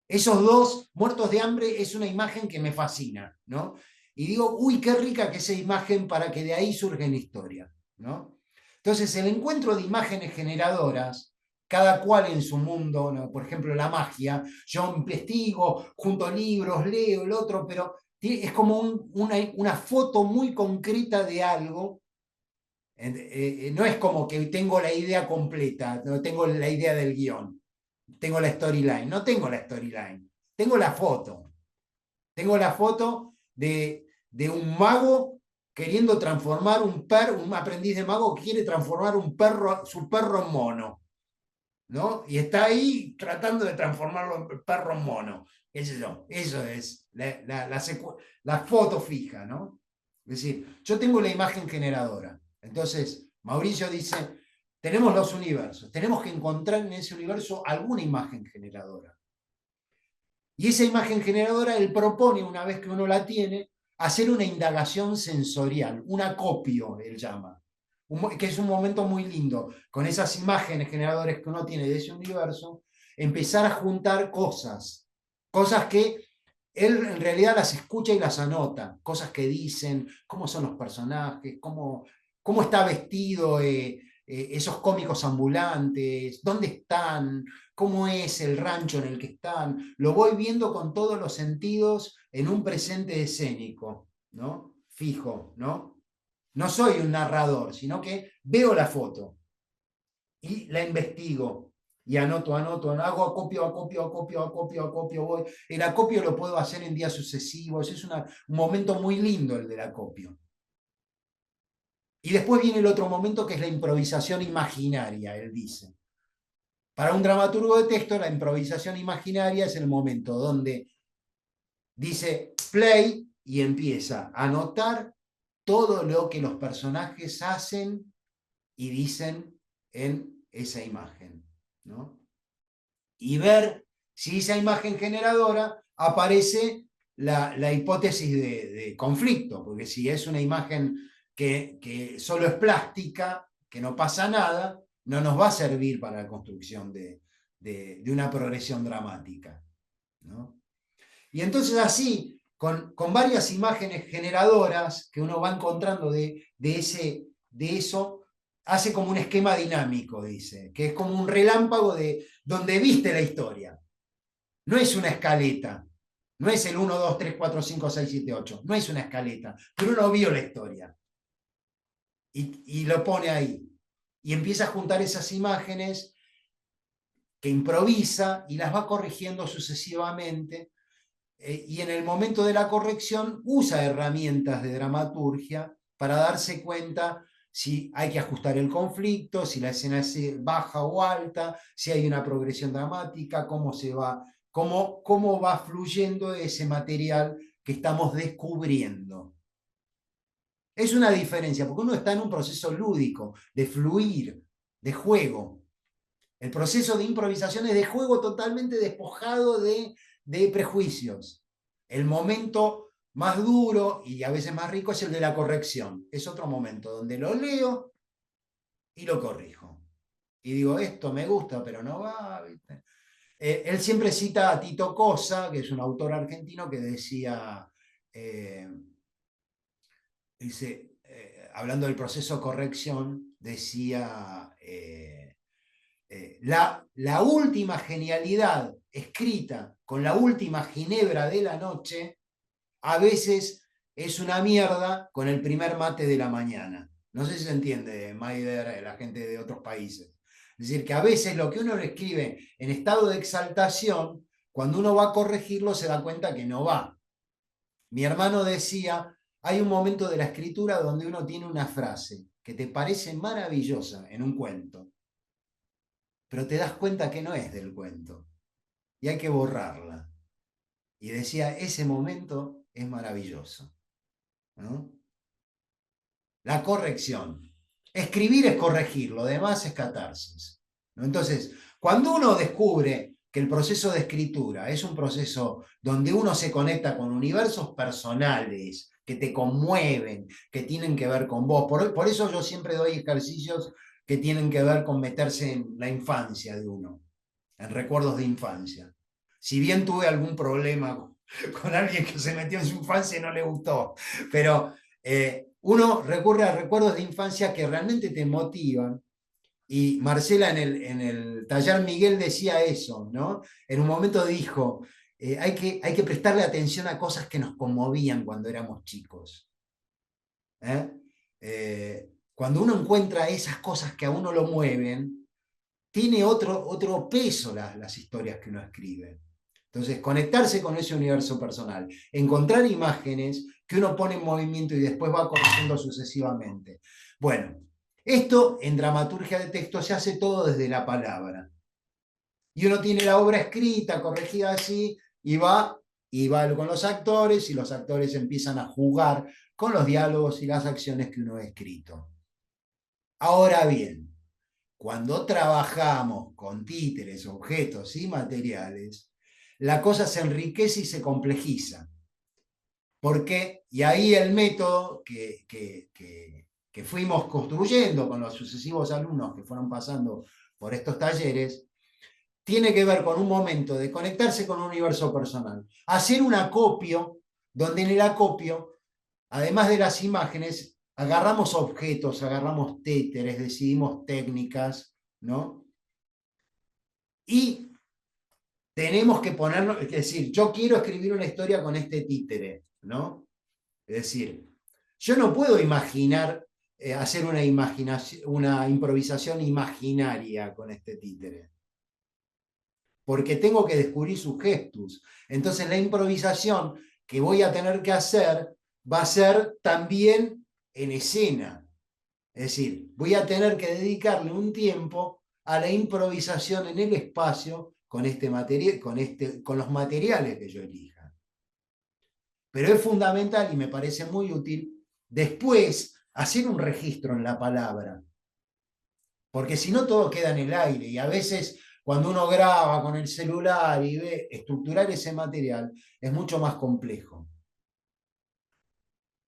Esos dos muertos de hambre es una imagen que me fascina, ¿no? Y digo, uy, qué rica que esa imagen para que de ahí surge la historia, ¿no? Entonces, el encuentro de imágenes generadoras, cada cual en su mundo, ¿no? Por ejemplo, la magia, yo investigo, junto libros, leo el otro, pero es como una foto muy concreta de algo. No es como que tengo la idea completa, no tengo la idea del guión, tengo la storyline, no tengo la storyline, tengo la foto. Tengo la foto de un mago queriendo transformar un aprendiz de mago que quiere transformar su perro en mono, ¿no? Y está ahí tratando de transformarlo en perro en mono. Eso es la foto fija, ¿no? Es decir, yo tengo la imagen generadora. Entonces, Mauricio dice, tenemos los universos, tenemos que encontrar en ese universo alguna imagen generadora. Y esa imagen generadora, él propone, una vez que uno la tiene, hacer una indagación sensorial, un acopio, él llama, que es un momento muy lindo, con esas imágenes generadoras que uno tiene de ese universo, empezar a juntar cosas que él en realidad las escucha y las anota, cosas que dicen, cómo son los personajes, cómo está vestido esos cómicos ambulantes, dónde están, cómo es el rancho en el que están, lo voy viendo con todos los sentidos en un presente escénico, ¿no? Fijo, ¿no? No soy un narrador, sino que veo la foto y la investigo y anoto, hago acopio, voy. El acopio lo puedo hacer en días sucesivos, es un momento muy lindo el del acopio. Y después viene el otro momento que es la improvisación imaginaria, él dice. Para un dramaturgo de texto, la improvisación imaginaria es el momento donde dice play y empieza a anotar todo lo que los personajes hacen y dicen en esa imagen, ¿no? Y ver si esa imagen generadora aparece la hipótesis de conflicto, porque si es una imagen que solo es plástica, que no pasa nada, no nos va a servir para la construcción de una progresión dramática, ¿no? Y entonces así, con varias imágenes generadoras que uno va encontrando de eso, hace como un esquema dinámico, dice, que es como un relámpago de donde viste la historia. No es una escaleta, no es el 1, 2, 3, 4, 5, 6, 7, 8, no es una escaleta, pero uno vio la historia y lo pone ahí. Y empieza a juntar esas imágenes que improvisa y las va corrigiendo sucesivamente. Y en el momento de la corrección usa herramientas de dramaturgia para darse cuenta si hay que ajustar el conflicto, si la escena es baja o alta, si hay una progresión dramática, cómo va fluyendo ese material que estamos descubriendo. Es una diferencia, porque uno está en un proceso lúdico, de fluir, de juego. El proceso de improvisación es de juego totalmente despojado de prejuicios. El momento más duro y a veces más rico es el de la corrección. Es otro momento donde lo leo y lo corrijo. Y digo, esto me gusta, pero no va, ¿viste? Él siempre cita a Tito Cosa, que es un autor argentino que decía, hablando del proceso de corrección, decía... la última genialidad escrita con la última ginebra de la noche, a veces es una mierda con el primer mate de la mañana. No sé si se entiende, Maider, la gente de otros países. Es decir, que a veces lo que uno le escribe en estado de exaltación, cuando uno va a corregirlo se da cuenta que no va. Mi hermano decía, hay un momento de la escritura donde uno tiene una frase que te parece maravillosa en un cuento, pero te das cuenta que no es del cuento y hay que borrarla. Y decía, ese momento es maravilloso, ¿no? La corrección. Escribir es corregir, lo demás es catarsis, ¿no? Entonces, cuando uno descubre que el proceso de escritura es un proceso donde uno se conecta con universos personales que te conmueven, que tienen que ver con vos, por eso yo siempre doy ejercicios que tienen que ver con meterse en la infancia de uno, en recuerdos de infancia. Si bien tuve algún problema con alguien que se metió en su infancia y no le gustó, pero uno recurre a recuerdos de infancia que realmente te motivan. Y Marcela en el taller Miguel decía eso, ¿no? En un momento dijo, hay que prestarle atención a cosas que nos conmovían cuando éramos chicos. Cuando uno encuentra esas cosas que a uno lo mueven, tiene otro peso las historias que uno escribe. Entonces, conectarse con ese universo personal, encontrar imágenes que uno pone en movimiento y después va corrigiendo sucesivamente. Bueno, esto en dramaturgia de texto se hace todo desde la palabra. Y uno tiene la obra escrita, corregida así, y va con los actores, y los actores empiezan a jugar con los diálogos y las acciones que uno ha escrito. Ahora bien, cuando trabajamos con títeres, objetos y materiales, la cosa se enriquece y se complejiza. ¿Por qué? Y ahí el método que fuimos construyendo con los sucesivos alumnos que fueron pasando por estos talleres, tiene que ver con un momento de conectarse con un universo personal. Hacer un acopio, donde en el acopio, además de las imágenes, agarramos objetos, agarramos títeres, decidimos técnicas, ¿no? Y tenemos que ponernos, es decir, yo quiero escribir una historia con este títere, ¿no? Es decir, yo no puedo imaginar, hacer una improvisación imaginaria con este títere, porque tengo que descubrir sus gestos. Entonces la improvisación que voy a tener que hacer va a ser también en escena. Es decir, voy a tener que dedicarle un tiempo a la improvisación en el espacio con este material, con los materiales que yo elija. Pero es fundamental y me parece muy útil después hacer un registro en la palabra, porque si no todo queda en el aire y a veces cuando uno graba con el celular y ve estructurar ese material es mucho más complejo.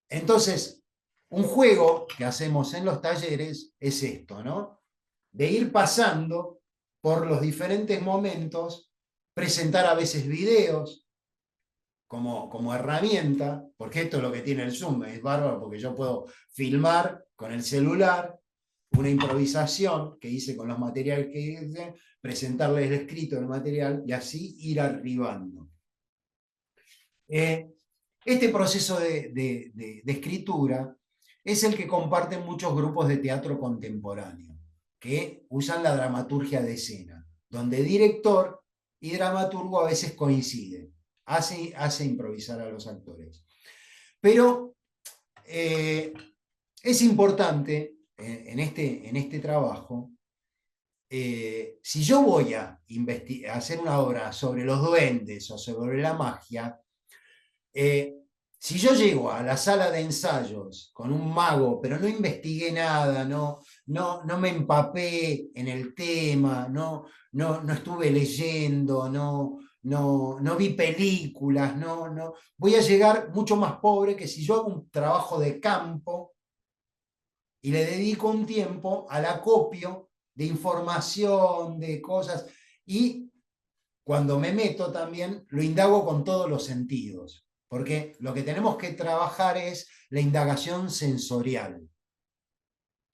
Entonces, un juego que hacemos en los talleres es esto, ¿no? De ir pasando por los diferentes momentos, presentar a veces videos como herramienta, porque esto es lo que tiene el Zoom, es bárbaro porque yo puedo filmar con el celular una improvisación que hice con los materiales que hice, presentarles el escrito del material y así ir arribando. Este proceso de escritura es el que comparten muchos grupos de teatro contemporáneo, que usan la dramaturgia de escena, donde director y dramaturgo a veces coinciden, hace improvisar a los actores. Pero es importante en este trabajo, si yo voy a hacer una obra sobre los duendes o sobre la magia, si yo llego a la sala de ensayos con un mago, pero no investigué nada, no me empapé en el tema, no estuve leyendo, no vi películas, voy a llegar mucho más pobre que si yo hago un trabajo de campo y le dedico un tiempo al acopio de información, de cosas, y cuando me meto también lo indago con todos los sentidos. Porque lo que tenemos que trabajar es la indagación sensorial.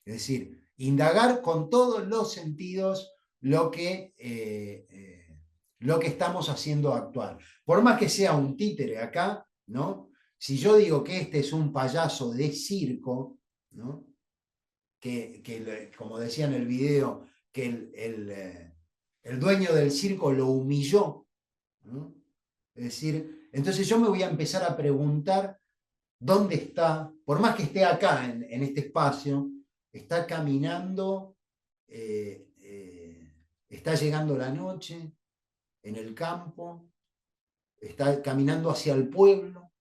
Es decir, indagar con todos los sentidos lo que estamos haciendo actuar. Por más que sea un títere acá, ¿no? Si yo digo que este es un payaso de circo, ¿no? Que como decía en el video, que el dueño del circo lo humilló, ¿no? Es decir, entonces yo me voy a empezar a preguntar dónde está, por más que esté acá en este espacio, está caminando, está llegando la noche en el campo, está caminando hacia el pueblo,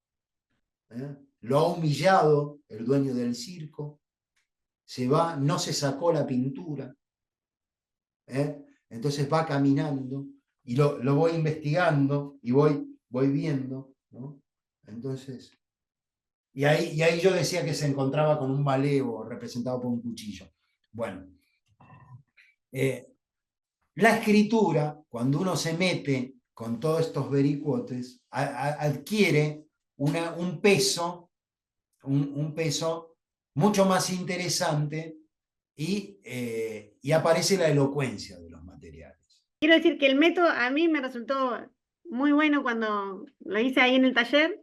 lo ha humillado el dueño del circo, se va, no se sacó la pintura, entonces va caminando y lo voy investigando y voy viendo, ¿no? Entonces, y ahí yo decía que se encontraba con un malevo representado por un cuchillo. Bueno, la escritura, cuando uno se mete con todos estos vericuotes, adquiere un peso mucho más interesante y aparece la elocuencia de los materiales. Quiero decir que el método a mí me resultó muy bueno cuando lo hice ahí en el taller.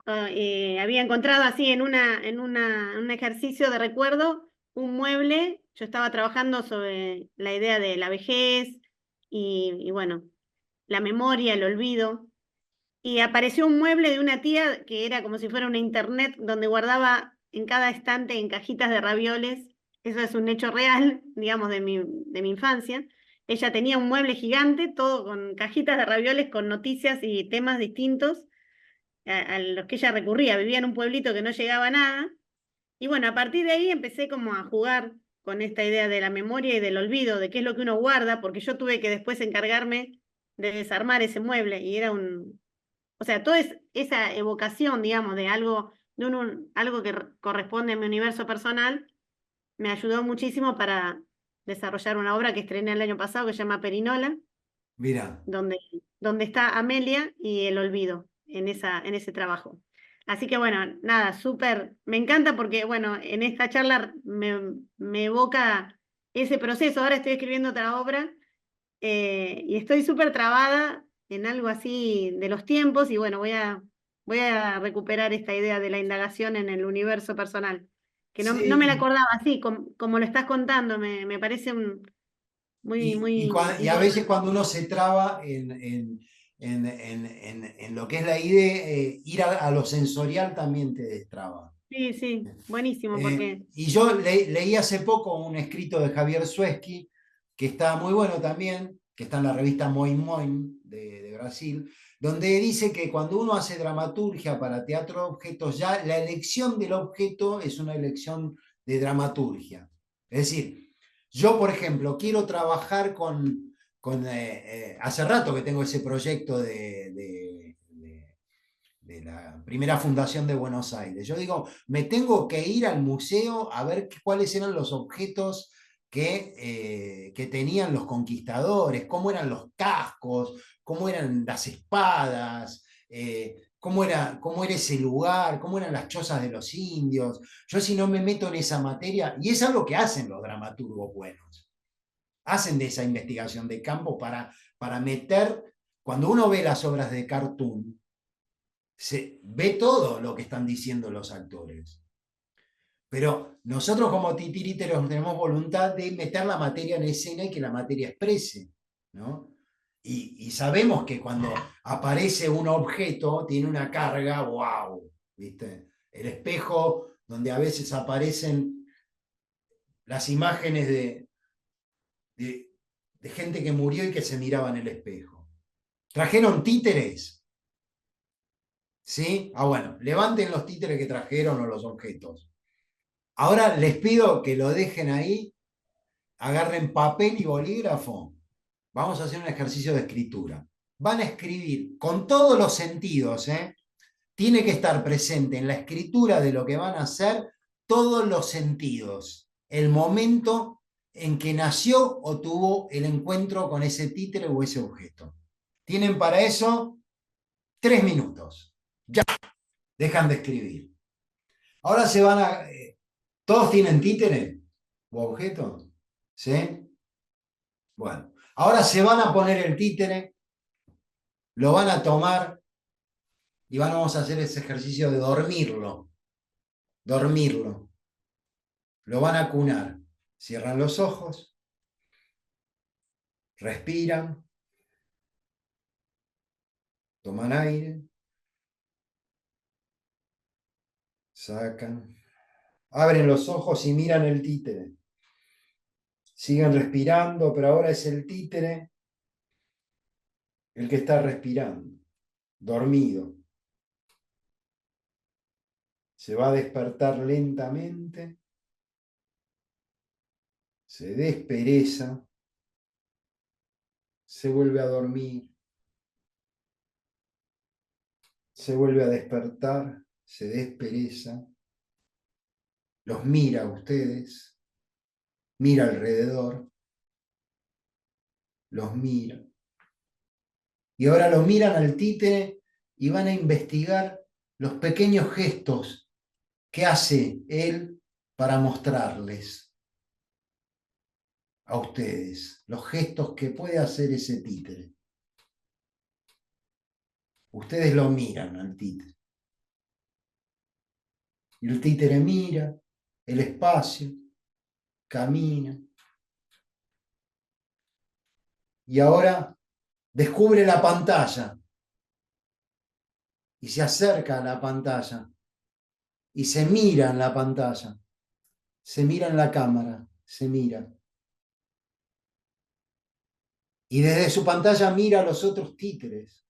Había encontrado así en un ejercicio de recuerdo un mueble. Yo estaba trabajando sobre la idea de la vejez y bueno, la memoria, el olvido. Y apareció un mueble de una tía que era como si fuera una internet donde guardaba en cada estante en cajitas de ravioles. Eso es un hecho real, digamos, de mi infancia. Ella tenía un mueble gigante, todo con cajitas de ravioles, con noticias y temas distintos a los que ella recurría. Vivía en un pueblito que no llegaba a nada. Y bueno, a partir de ahí empecé como a jugar con esta idea de la memoria y del olvido, de qué es lo que uno guarda, porque yo tuve que después encargarme de desarmar ese mueble y era o sea, toda esa evocación, digamos, de algo que corresponde a mi universo personal, me ayudó muchísimo para desarrollar una obra que estrené el año pasado que se llama Perinola, Mira, donde está Amelia y el olvido en ese trabajo. Así que bueno, nada, súper, me encanta porque bueno, en esta charla me evoca ese proceso. Ahora estoy escribiendo otra obra y estoy súper trabada en algo así de los tiempos y bueno, voy a recuperar esta idea de la indagación en el universo personal, que no me la Sí, acordaba así, como lo estás contando, me parece muy y a veces importante. cuando uno se traba en lo que es la idea, ir a lo sensorial también te destraba. Sí, sí, buenísimo, porque Y yo leí hace poco un escrito de Javier Sueski, que está muy bueno también, que está en la revista Moin Moin de Brasil, donde dice que cuando uno hace dramaturgia para teatro de objetos, ya la elección del objeto es una elección de dramaturgia. Es decir, yo, por ejemplo, quiero trabajar hace rato que tengo ese proyecto de la primera fundación de Buenos Aires. Yo digo, me tengo que ir al museo a ver cuáles eran los objetos que tenían los conquistadores, cómo eran los cascos, cómo eran las espadas, cómo era ese lugar, cómo eran las chozas de los indios. Yo si no me meto en esa materia, y es algo que hacen los dramaturgos buenos, hacen de esa investigación de campo para meter, cuando uno ve las obras de Cartoon, se ve todo lo que están diciendo los actores. Pero nosotros como titiriteros tenemos voluntad de meter la materia en escena y que la materia exprese, ¿no? Y sabemos que cuando aparece un objeto tiene una carga, wow, ¿viste? El espejo, donde a veces aparecen las imágenes de gente que murió y que se miraba en el espejo. Trajeron títeres, ¿sí? Ah, bueno, levanten los títeres que trajeron o los objetos. Ahora les pido que lo dejen ahí, agarren papel y bolígrafo. Vamos a hacer un ejercicio de escritura. Van a escribir con todos los sentidos, ¿eh? Tiene que estar presente en la escritura de lo que van a hacer todos los sentidos. El momento en que nació o tuvo el encuentro con ese títere o ese objeto. Tienen para eso 3 minutos. Ya, dejan de escribir. Ahora se van a... ¿Todos tienen títere o objeto? ¿Sí? Bueno, ahora se van a poner el títere, lo van a tomar y vamos a hacer ese ejercicio de dormirlo. Dormirlo. Lo van a cunar. Cierran los ojos, respiran, toman aire, sacan, abren los ojos y miran el títere. Siguen respirando, pero ahora es el títere el que está respirando, dormido. Se va a despertar lentamente, se despereza, se vuelve a dormir, se vuelve a despertar, se despereza, los mira a ustedes, mira alrededor, los mira. Y ahora lo miran al títere y van a investigar los pequeños gestos que hace él para mostrarles a ustedes, los gestos que puede hacer ese títere. Ustedes lo miran al títere. Y el títere mira el espacio, camina. Y ahora descubre la pantalla y se acerca a la pantalla y se mira en la pantalla, se mira en la cámara, se mira. Y desde su pantalla mira a los otros títeres.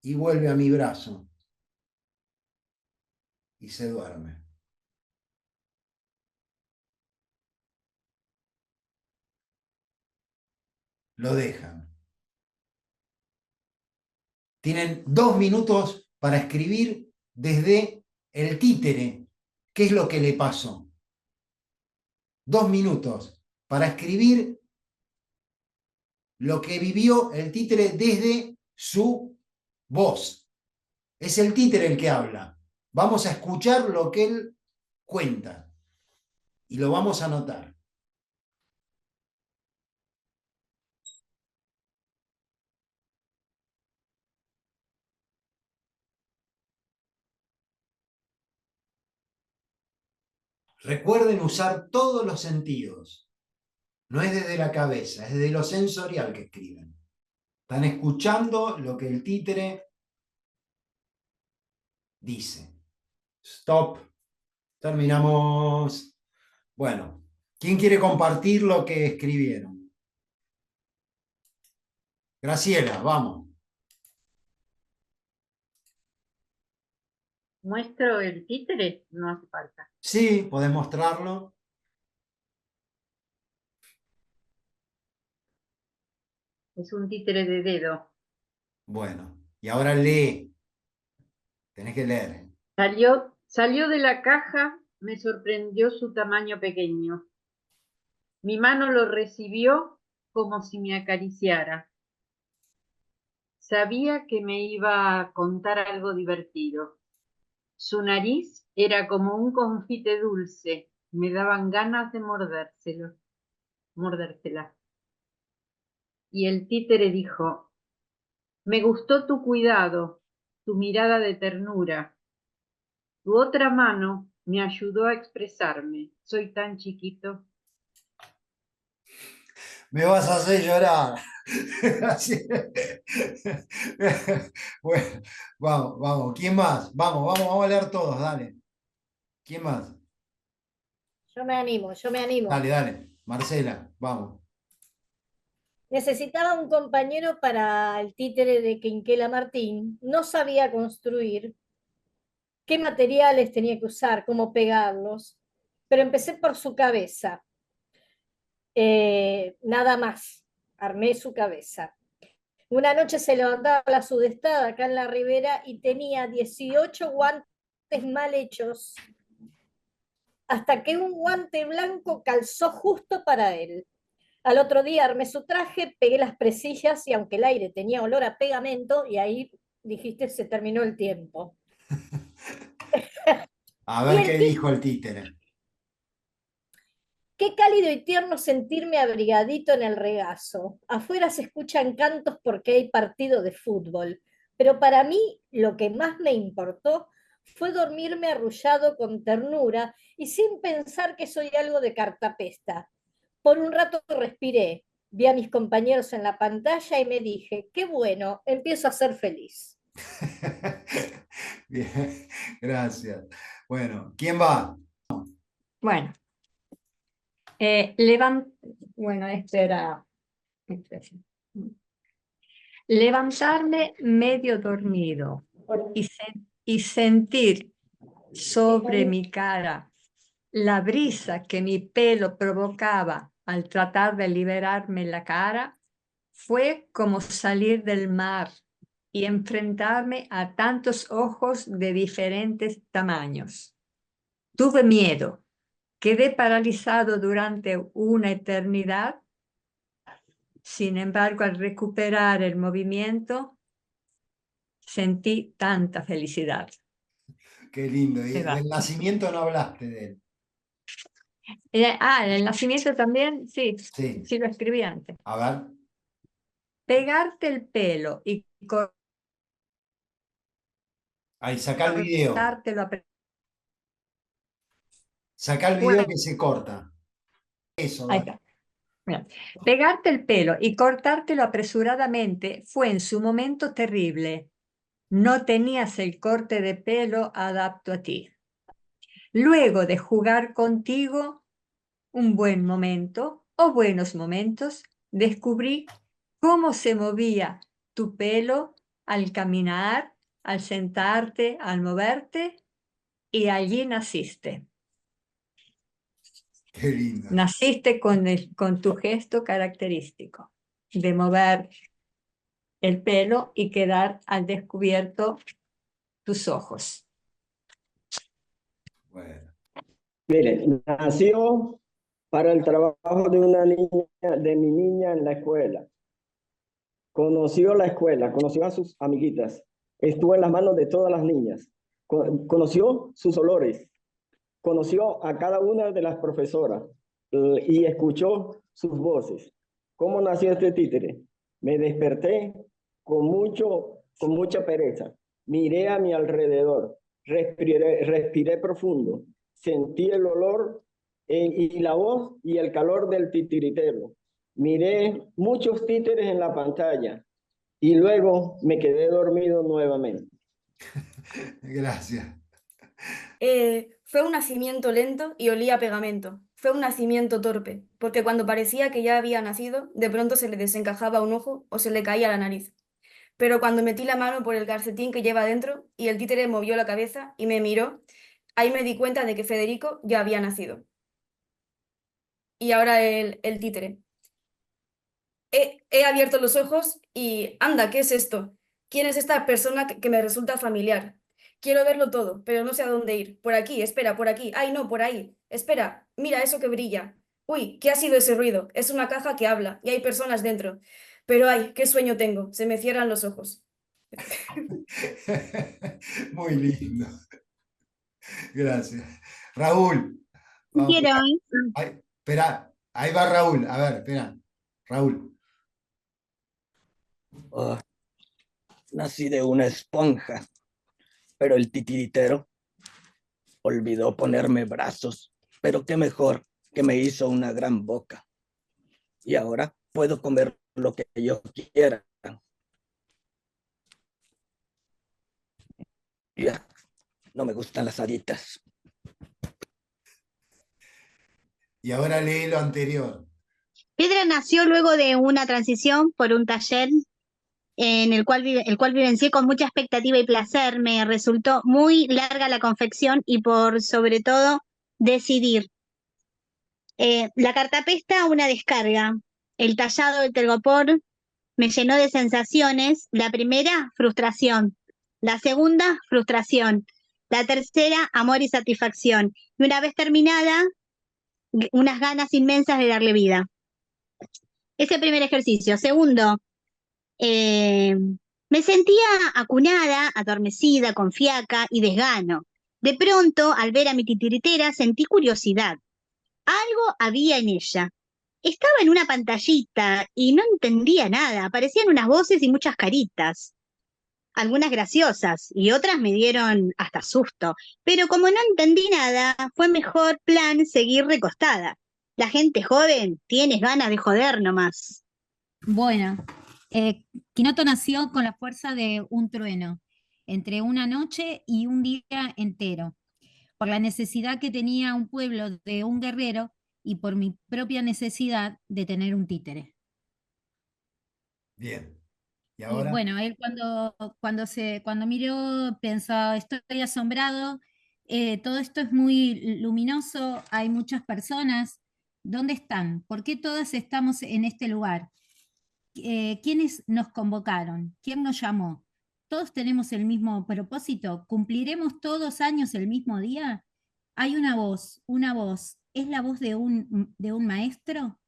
Y vuelve a mi brazo y se duerme. Lo dejan. Tienen 2 minutos para escribir desde el títere qué es lo que le pasó. 2 minutos para escribir lo que vivió el títere desde su voz. Es el títere el que habla. Vamos a escuchar lo que él cuenta y lo vamos a anotar. Recuerden usar todos los sentidos. No es desde la cabeza, es desde lo sensorial que escriben. Están escuchando lo que el títere dice. Stop. Terminamos. Bueno, ¿quién quiere compartir lo que escribieron? Graciela, vamos. ¿Muestro el títere? No hace falta. Sí, podés mostrarlo. Es un títere de dedo. Bueno, y ahora lee. Tenés que leer. Salió de la caja, me sorprendió su tamaño pequeño. Mi mano lo recibió como si me acariciara. Sabía que me iba a contar algo divertido. Su nariz era como un confite dulce. Me daban ganas de mordérsela. Y el títere dijo: me gustó tu cuidado, tu mirada de ternura. Tu otra mano me ayudó a expresarme. Soy tan chiquito. Me vas a hacer llorar. Bueno, vamos. ¿Quién más? Vamos a leer todos, dale. ¿Quién más? Yo me animo, yo me animo. Dale. Marcela, vamos. Necesitaba un compañero para el títere de Quinquela Martín. No sabía construir, qué materiales tenía que usar, cómo pegarlos, pero empecé por su cabeza. Nada más, armé su cabeza. Una noche se levantaba la sudestada acá en la ribera y tenía 18 guantes mal hechos, hasta que un guante blanco calzó justo para él. Al otro día armé su traje, pegué las presillas y aunque el aire tenía olor a pegamento, y ahí dijiste se terminó el tiempo. A ver qué dijo el títere. Qué cálido y tierno sentirme abrigadito en el regazo. Afuera se escuchan cantos porque hay partido de fútbol, pero para mí lo que más me importó fue dormirme arrullado con ternura y sin pensar que soy algo de cartapesta. Por un rato respiré, vi a mis compañeros en la pantalla y me dije, qué bueno, empiezo a ser feliz. Bien, gracias. Bueno, ¿quién va? Bueno, bueno, levantarme medio dormido y sentir sobre mi cara la brisa que mi pelo provocaba al tratar de liberarme la cara, fue como salir del mar y enfrentarme a tantos ojos de diferentes tamaños. Tuve miedo. Quedé paralizado durante una eternidad. Sin embargo, al recuperar el movimiento, sentí tanta felicidad. Qué lindo. Y del nacimiento no hablaste de él. El nacimiento también, sí, Sí. sí lo escribí antes. A ver. Pegarte el pelo y Ahí, saca el video. cortártelo. Saca el video que se corta. Eso. Ahí está. Mira, pegarte el pelo y cortártelo apresuradamente fue en su momento terrible. No tenías el corte de pelo adapto a ti. Luego de jugar contigo un buen momento o buenos momentos, descubrí cómo se movía tu pelo al caminar, al sentarte, al moverte, y allí naciste. Qué lindo. Naciste con tu gesto característico de mover el pelo y quedar al descubierto tus ojos. Bueno. Mire, nació para el trabajo de una niña, de mi niña en la escuela. Conoció la escuela, conoció a sus amiguitas, estuvo en las manos de todas las niñas, conoció sus olores, conoció a cada una de las profesoras y escuchó sus voces. ¿Cómo nació este títere? Me desperté con mucha pereza. Miré a mi alrededor, respiré profundo, sentí el olor y la voz y el calor del titiritero. Miré muchos títeres en la pantalla y luego me quedé dormido nuevamente. Gracias. Fue un nacimiento lento y olía a pegamento. Fue un nacimiento torpe, porque cuando parecía que ya había nacido, de pronto se le desencajaba un ojo o se le caía la nariz. Pero cuando metí la mano por el calcetín que lleva dentro y el títere movió la cabeza y me miró, ahí me di cuenta de que Federico ya había nacido. Y ahora el títere. He abierto los ojos y, anda, ¿qué es esto? ¿Quién es esta persona que me resulta familiar? Quiero verlo todo, pero no sé a dónde ir. Por aquí, espera, por aquí. Ay, no, por ahí. Espera, mira eso que brilla. Uy, ¿qué ha sido ese ruido? Es una caja que habla y hay personas dentro. Pero ay, qué sueño tengo. Se me cierran los ojos. Muy lindo. Gracias. Raúl. Vamos. Quiero, Ay, espera, ahí va Raúl. A ver, espera. Raúl. Oh, nací de una esponja, pero el titiritero olvidó ponerme brazos, pero qué mejor que me hizo una gran boca. Y ahora puedo comer lo que yo quiera. Ya, no me gustan las haditas. Y ahora lee lo anterior. Piedra nació luego de una transición por un taller en el cual vivencié con mucha expectativa y placer. Me resultó muy larga la confección y por sobre todo decidir. La cartapesta, una descarga. El tallado del telgopor me llenó de sensaciones. La primera, frustración. La segunda, frustración. La tercera, amor y satisfacción. Y una vez terminada, unas ganas inmensas de darle vida. Ese primer ejercicio. Segundo, me sentía acunada, adormecida, con fiaca y desgano. De pronto, al ver a mi titiritera, sentí curiosidad. Algo había en ella. Estaba en una pantallita y no entendía nada. Aparecían unas voces y muchas caritas. Algunas graciosas y otras me dieron hasta susto. Pero como no entendí nada, fue mejor plan seguir recostada. La gente joven tiene ganas de joder nomás. Bueno, Quinoto nació con la fuerza de un trueno, entre una noche y un día entero, por la necesidad que tenía un pueblo de un guerrero y por mi propia necesidad de tener un títere. Bien. ¿Y ahora? Bueno, él cuando miró pensó, estoy asombrado, todo esto es muy luminoso, hay muchas personas, ¿dónde están? ¿Por qué todas estamos en este lugar? ¿Quiénes nos convocaron? ¿Quién nos llamó? ¿Todos tenemos el mismo propósito? ¿Cumpliremos todos años el mismo día? Hay una voz, ¿es la voz de un maestro?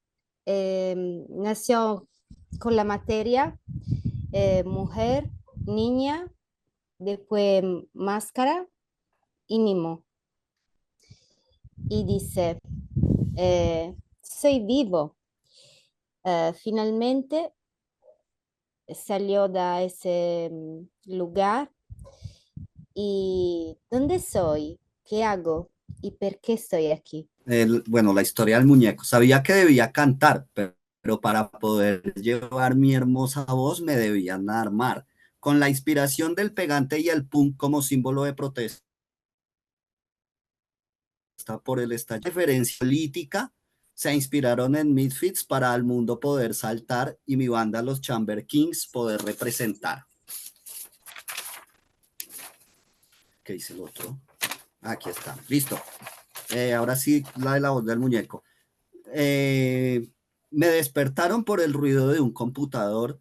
Nació con la materia, mujer, niña, después máscara y mimo. Y dice, soy vivo. Finalmente salió de ese lugar. ¿Y dónde soy? ¿Qué hago? ¿Y por qué estoy aquí? Bueno, la historia del muñeco. Sabía que debía cantar, pero para poder llevar mi hermosa voz me debían armar. Con la inspiración del pegante y el punk como símbolo de protesta por el estallido, referencia política, se inspiraron en Misfits para al mundo poder saltar y mi banda los Chamber Kings poder representar. ¿Qué dice el otro? Aquí está, listo. Ahora sí, la de la voz del muñeco. Me despertaron por el ruido de un computador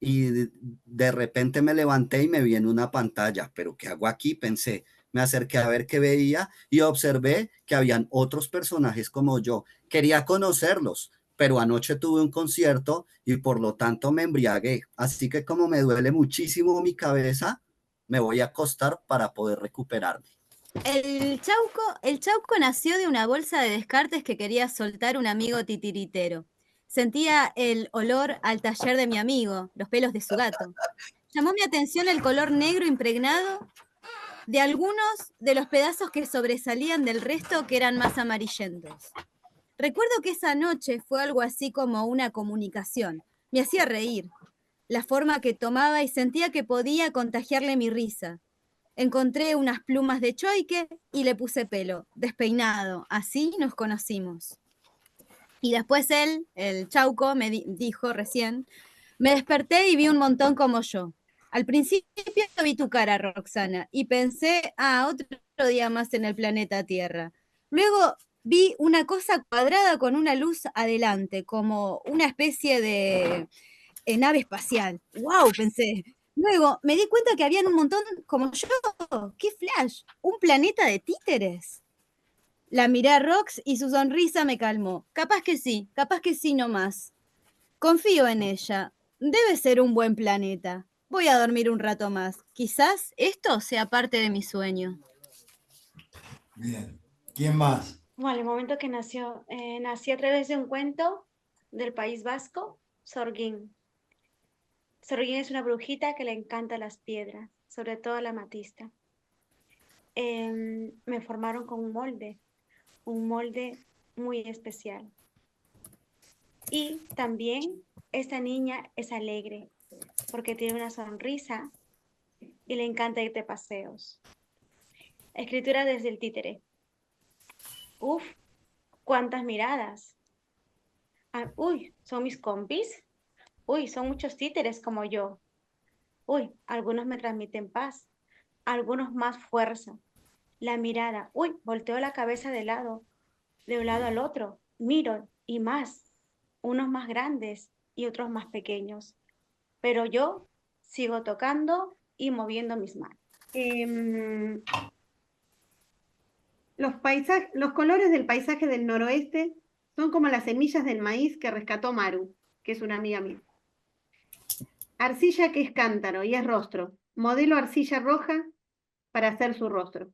y de repente me levanté y me vi en una pantalla. ¿Pero qué hago aquí? Pensé. Me acerqué a ver qué veía y observé que habían otros personajes como yo. Quería conocerlos, pero anoche tuve un concierto y por lo tanto me embriagué. Así que como me duele muchísimo mi cabeza, me voy a acostar para poder recuperarme. El Chauco nació de una bolsa de descartes que quería soltar un amigo titiritero. Sentía el olor al taller de mi amigo, los pelos de su gato. Llamó mi atención el color negro impregnado de algunos de los pedazos que sobresalían del resto que eran más amarillentos. Recuerdo que esa noche fue algo así como una comunicación. Me hacía reír, la forma que tomaba y sentía que podía contagiarle mi risa. Encontré unas plumas de choique y le puse pelo, despeinado. Así nos conocimos. Y después él, el Chauco, me dijo recién, me desperté y vi un montón como yo. Al principio vi tu cara, Roxana, y pensé, otro día más en el planeta Tierra. Luego vi una cosa cuadrada con una luz adelante, como una especie de nave espacial. ¡Wow! Pensé. Luego me di cuenta que habían un montón como yo. ¡Qué flash! ¿Un planeta de títeres? La miré a Rox y su sonrisa me calmó. Capaz que sí nomás. Confío en ella. Debe ser un buen planeta. Voy a dormir un rato más. Quizás esto sea parte de mi sueño. Bien. ¿Quién más? Bueno, el momento que nació, nací a través de un cuento del País Vasco, Sorgín. Sorgín es una brujita que le encanta las piedras, sobre todo la amatista. Me formaron con un molde muy especial. Y también esta niña es alegre porque tiene una sonrisa y le encanta ir de paseos. Escritura desde el títere. Uf, cuántas miradas. Uy, ¿son mis compis? Uy, son muchos títeres como yo. Uy, algunos me transmiten paz, algunos más fuerza. La mirada, uy, volteo la cabeza de un lado al otro, miro y más, unos más grandes y otros más pequeños. Pero yo sigo tocando y moviendo mis manos. Los colores del paisaje del noroeste son como las semillas del maíz que rescató Maru, que es una amiga mía. Arcilla que es cántaro y es rostro. Modelo arcilla roja para hacer su rostro.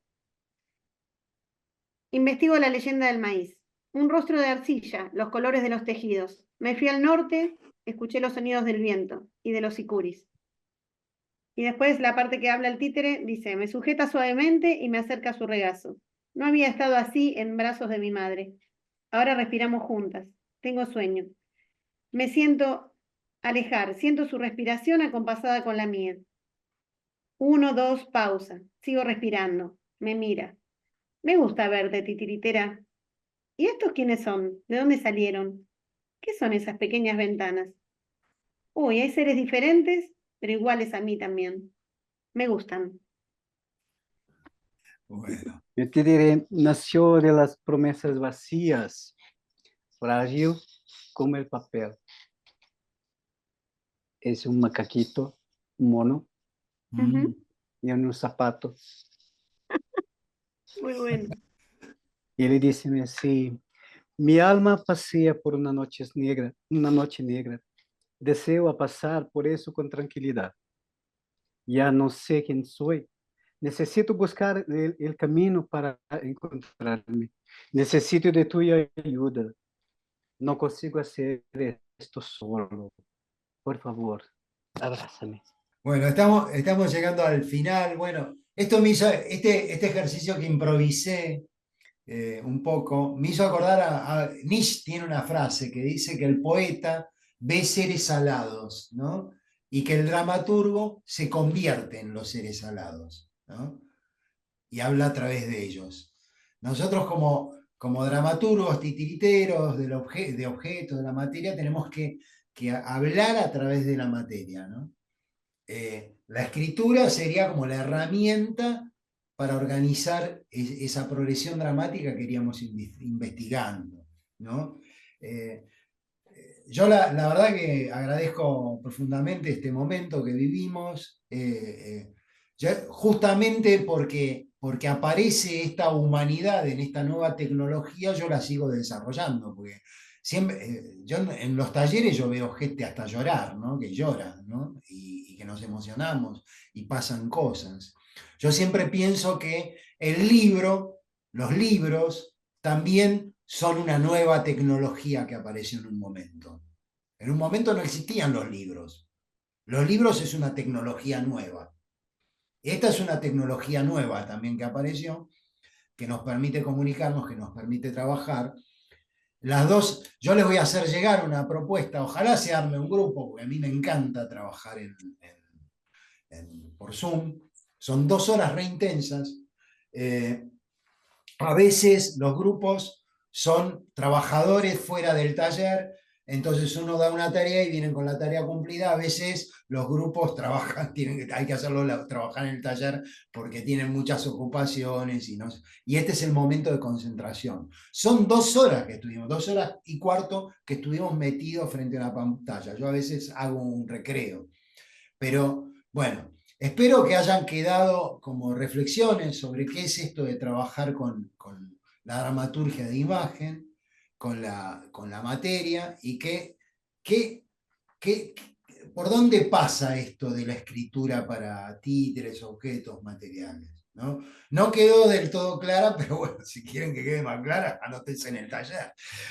Investigo la leyenda del maíz. Un rostro de arcilla, los colores de los tejidos. Me fui al norte, escuché los sonidos del viento y de los sicuris. Y después la parte que habla el títere dice, me sujeta suavemente y me acerca a su regazo. No había estado así en brazos de mi madre. Ahora respiramos juntas. Tengo sueño. Me siento alejar, siento su respiración acompasada con la mía. 1, 2, pausa. Sigo respirando. Me mira. Me gusta verte, titiritera. ¿Y estos quiénes son? ¿De dónde salieron? ¿Qué son esas pequeñas ventanas? Uy, hay seres diferentes, pero iguales a mí también. Me gustan. Bueno. El títere nació de las promesas vacías, frágil como el papel. Es un macaquito, un mono, y en un zapato. Muy bueno. Y él dice así, mi alma pasea por una noche negra. Deseo a pasar por eso con tranquilidad. Ya no sé quién soy. Necesito buscar el camino para encontrarme. Necesito de tu ayuda. No consigo hacer esto solo. Por favor, abrázame. Bueno, estamos llegando al final. Bueno, esto me hizo, este ejercicio que improvisé un poco, me hizo acordar Nietzsche tiene una frase que dice que el poeta ve seres alados, ¿no? Y que el dramaturgo se convierte en los seres alados, ¿no? Y habla a través de ellos. Nosotros como dramaturgos titiriteros de objetos, de la materia, tenemos que hablar a través de la materia, ¿no? La escritura sería como la herramienta para organizar esa progresión dramática que iríamos investigando, ¿no? Yo la verdad que agradezco profundamente este momento que vivimos, justamente porque porque aparece esta humanidad en esta nueva tecnología, yo la sigo desarrollando, porque siempre, yo en los talleres yo veo gente hasta llorar, ¿no? Que llora, ¿no? Y que nos emocionamos y pasan cosas. Yo siempre pienso que el libro, los libros, también son una nueva tecnología que apareció en un momento. En un momento no existían los libros. Los libros es una tecnología nueva. Esta es una tecnología nueva también que apareció, que nos permite comunicarnos, que nos permite trabajar. Las dos, yo les voy a hacer llegar una propuesta, ojalá se arme un grupo, porque a mí me encanta trabajar por Zoom. Son 2 horas re intensas. A veces los grupos son trabajadores fuera del taller, entonces uno da una tarea y vienen con la tarea cumplida. A veces los grupos trabajan, hay que hacerlo trabajar en el taller porque tienen muchas ocupaciones y este es el momento de concentración. Son 2 horas que estuvimos, 2 horas y cuarto que estuvimos metidos frente a una pantalla. Yo a veces hago un recreo, pero bueno. Espero que hayan quedado como reflexiones sobre qué es esto de trabajar con la dramaturgia de imagen, con la materia, y por dónde pasa esto de la escritura para títeres, objetos, materiales. No quedó del todo clara, pero bueno, si quieren que quede más clara, anótense en el taller.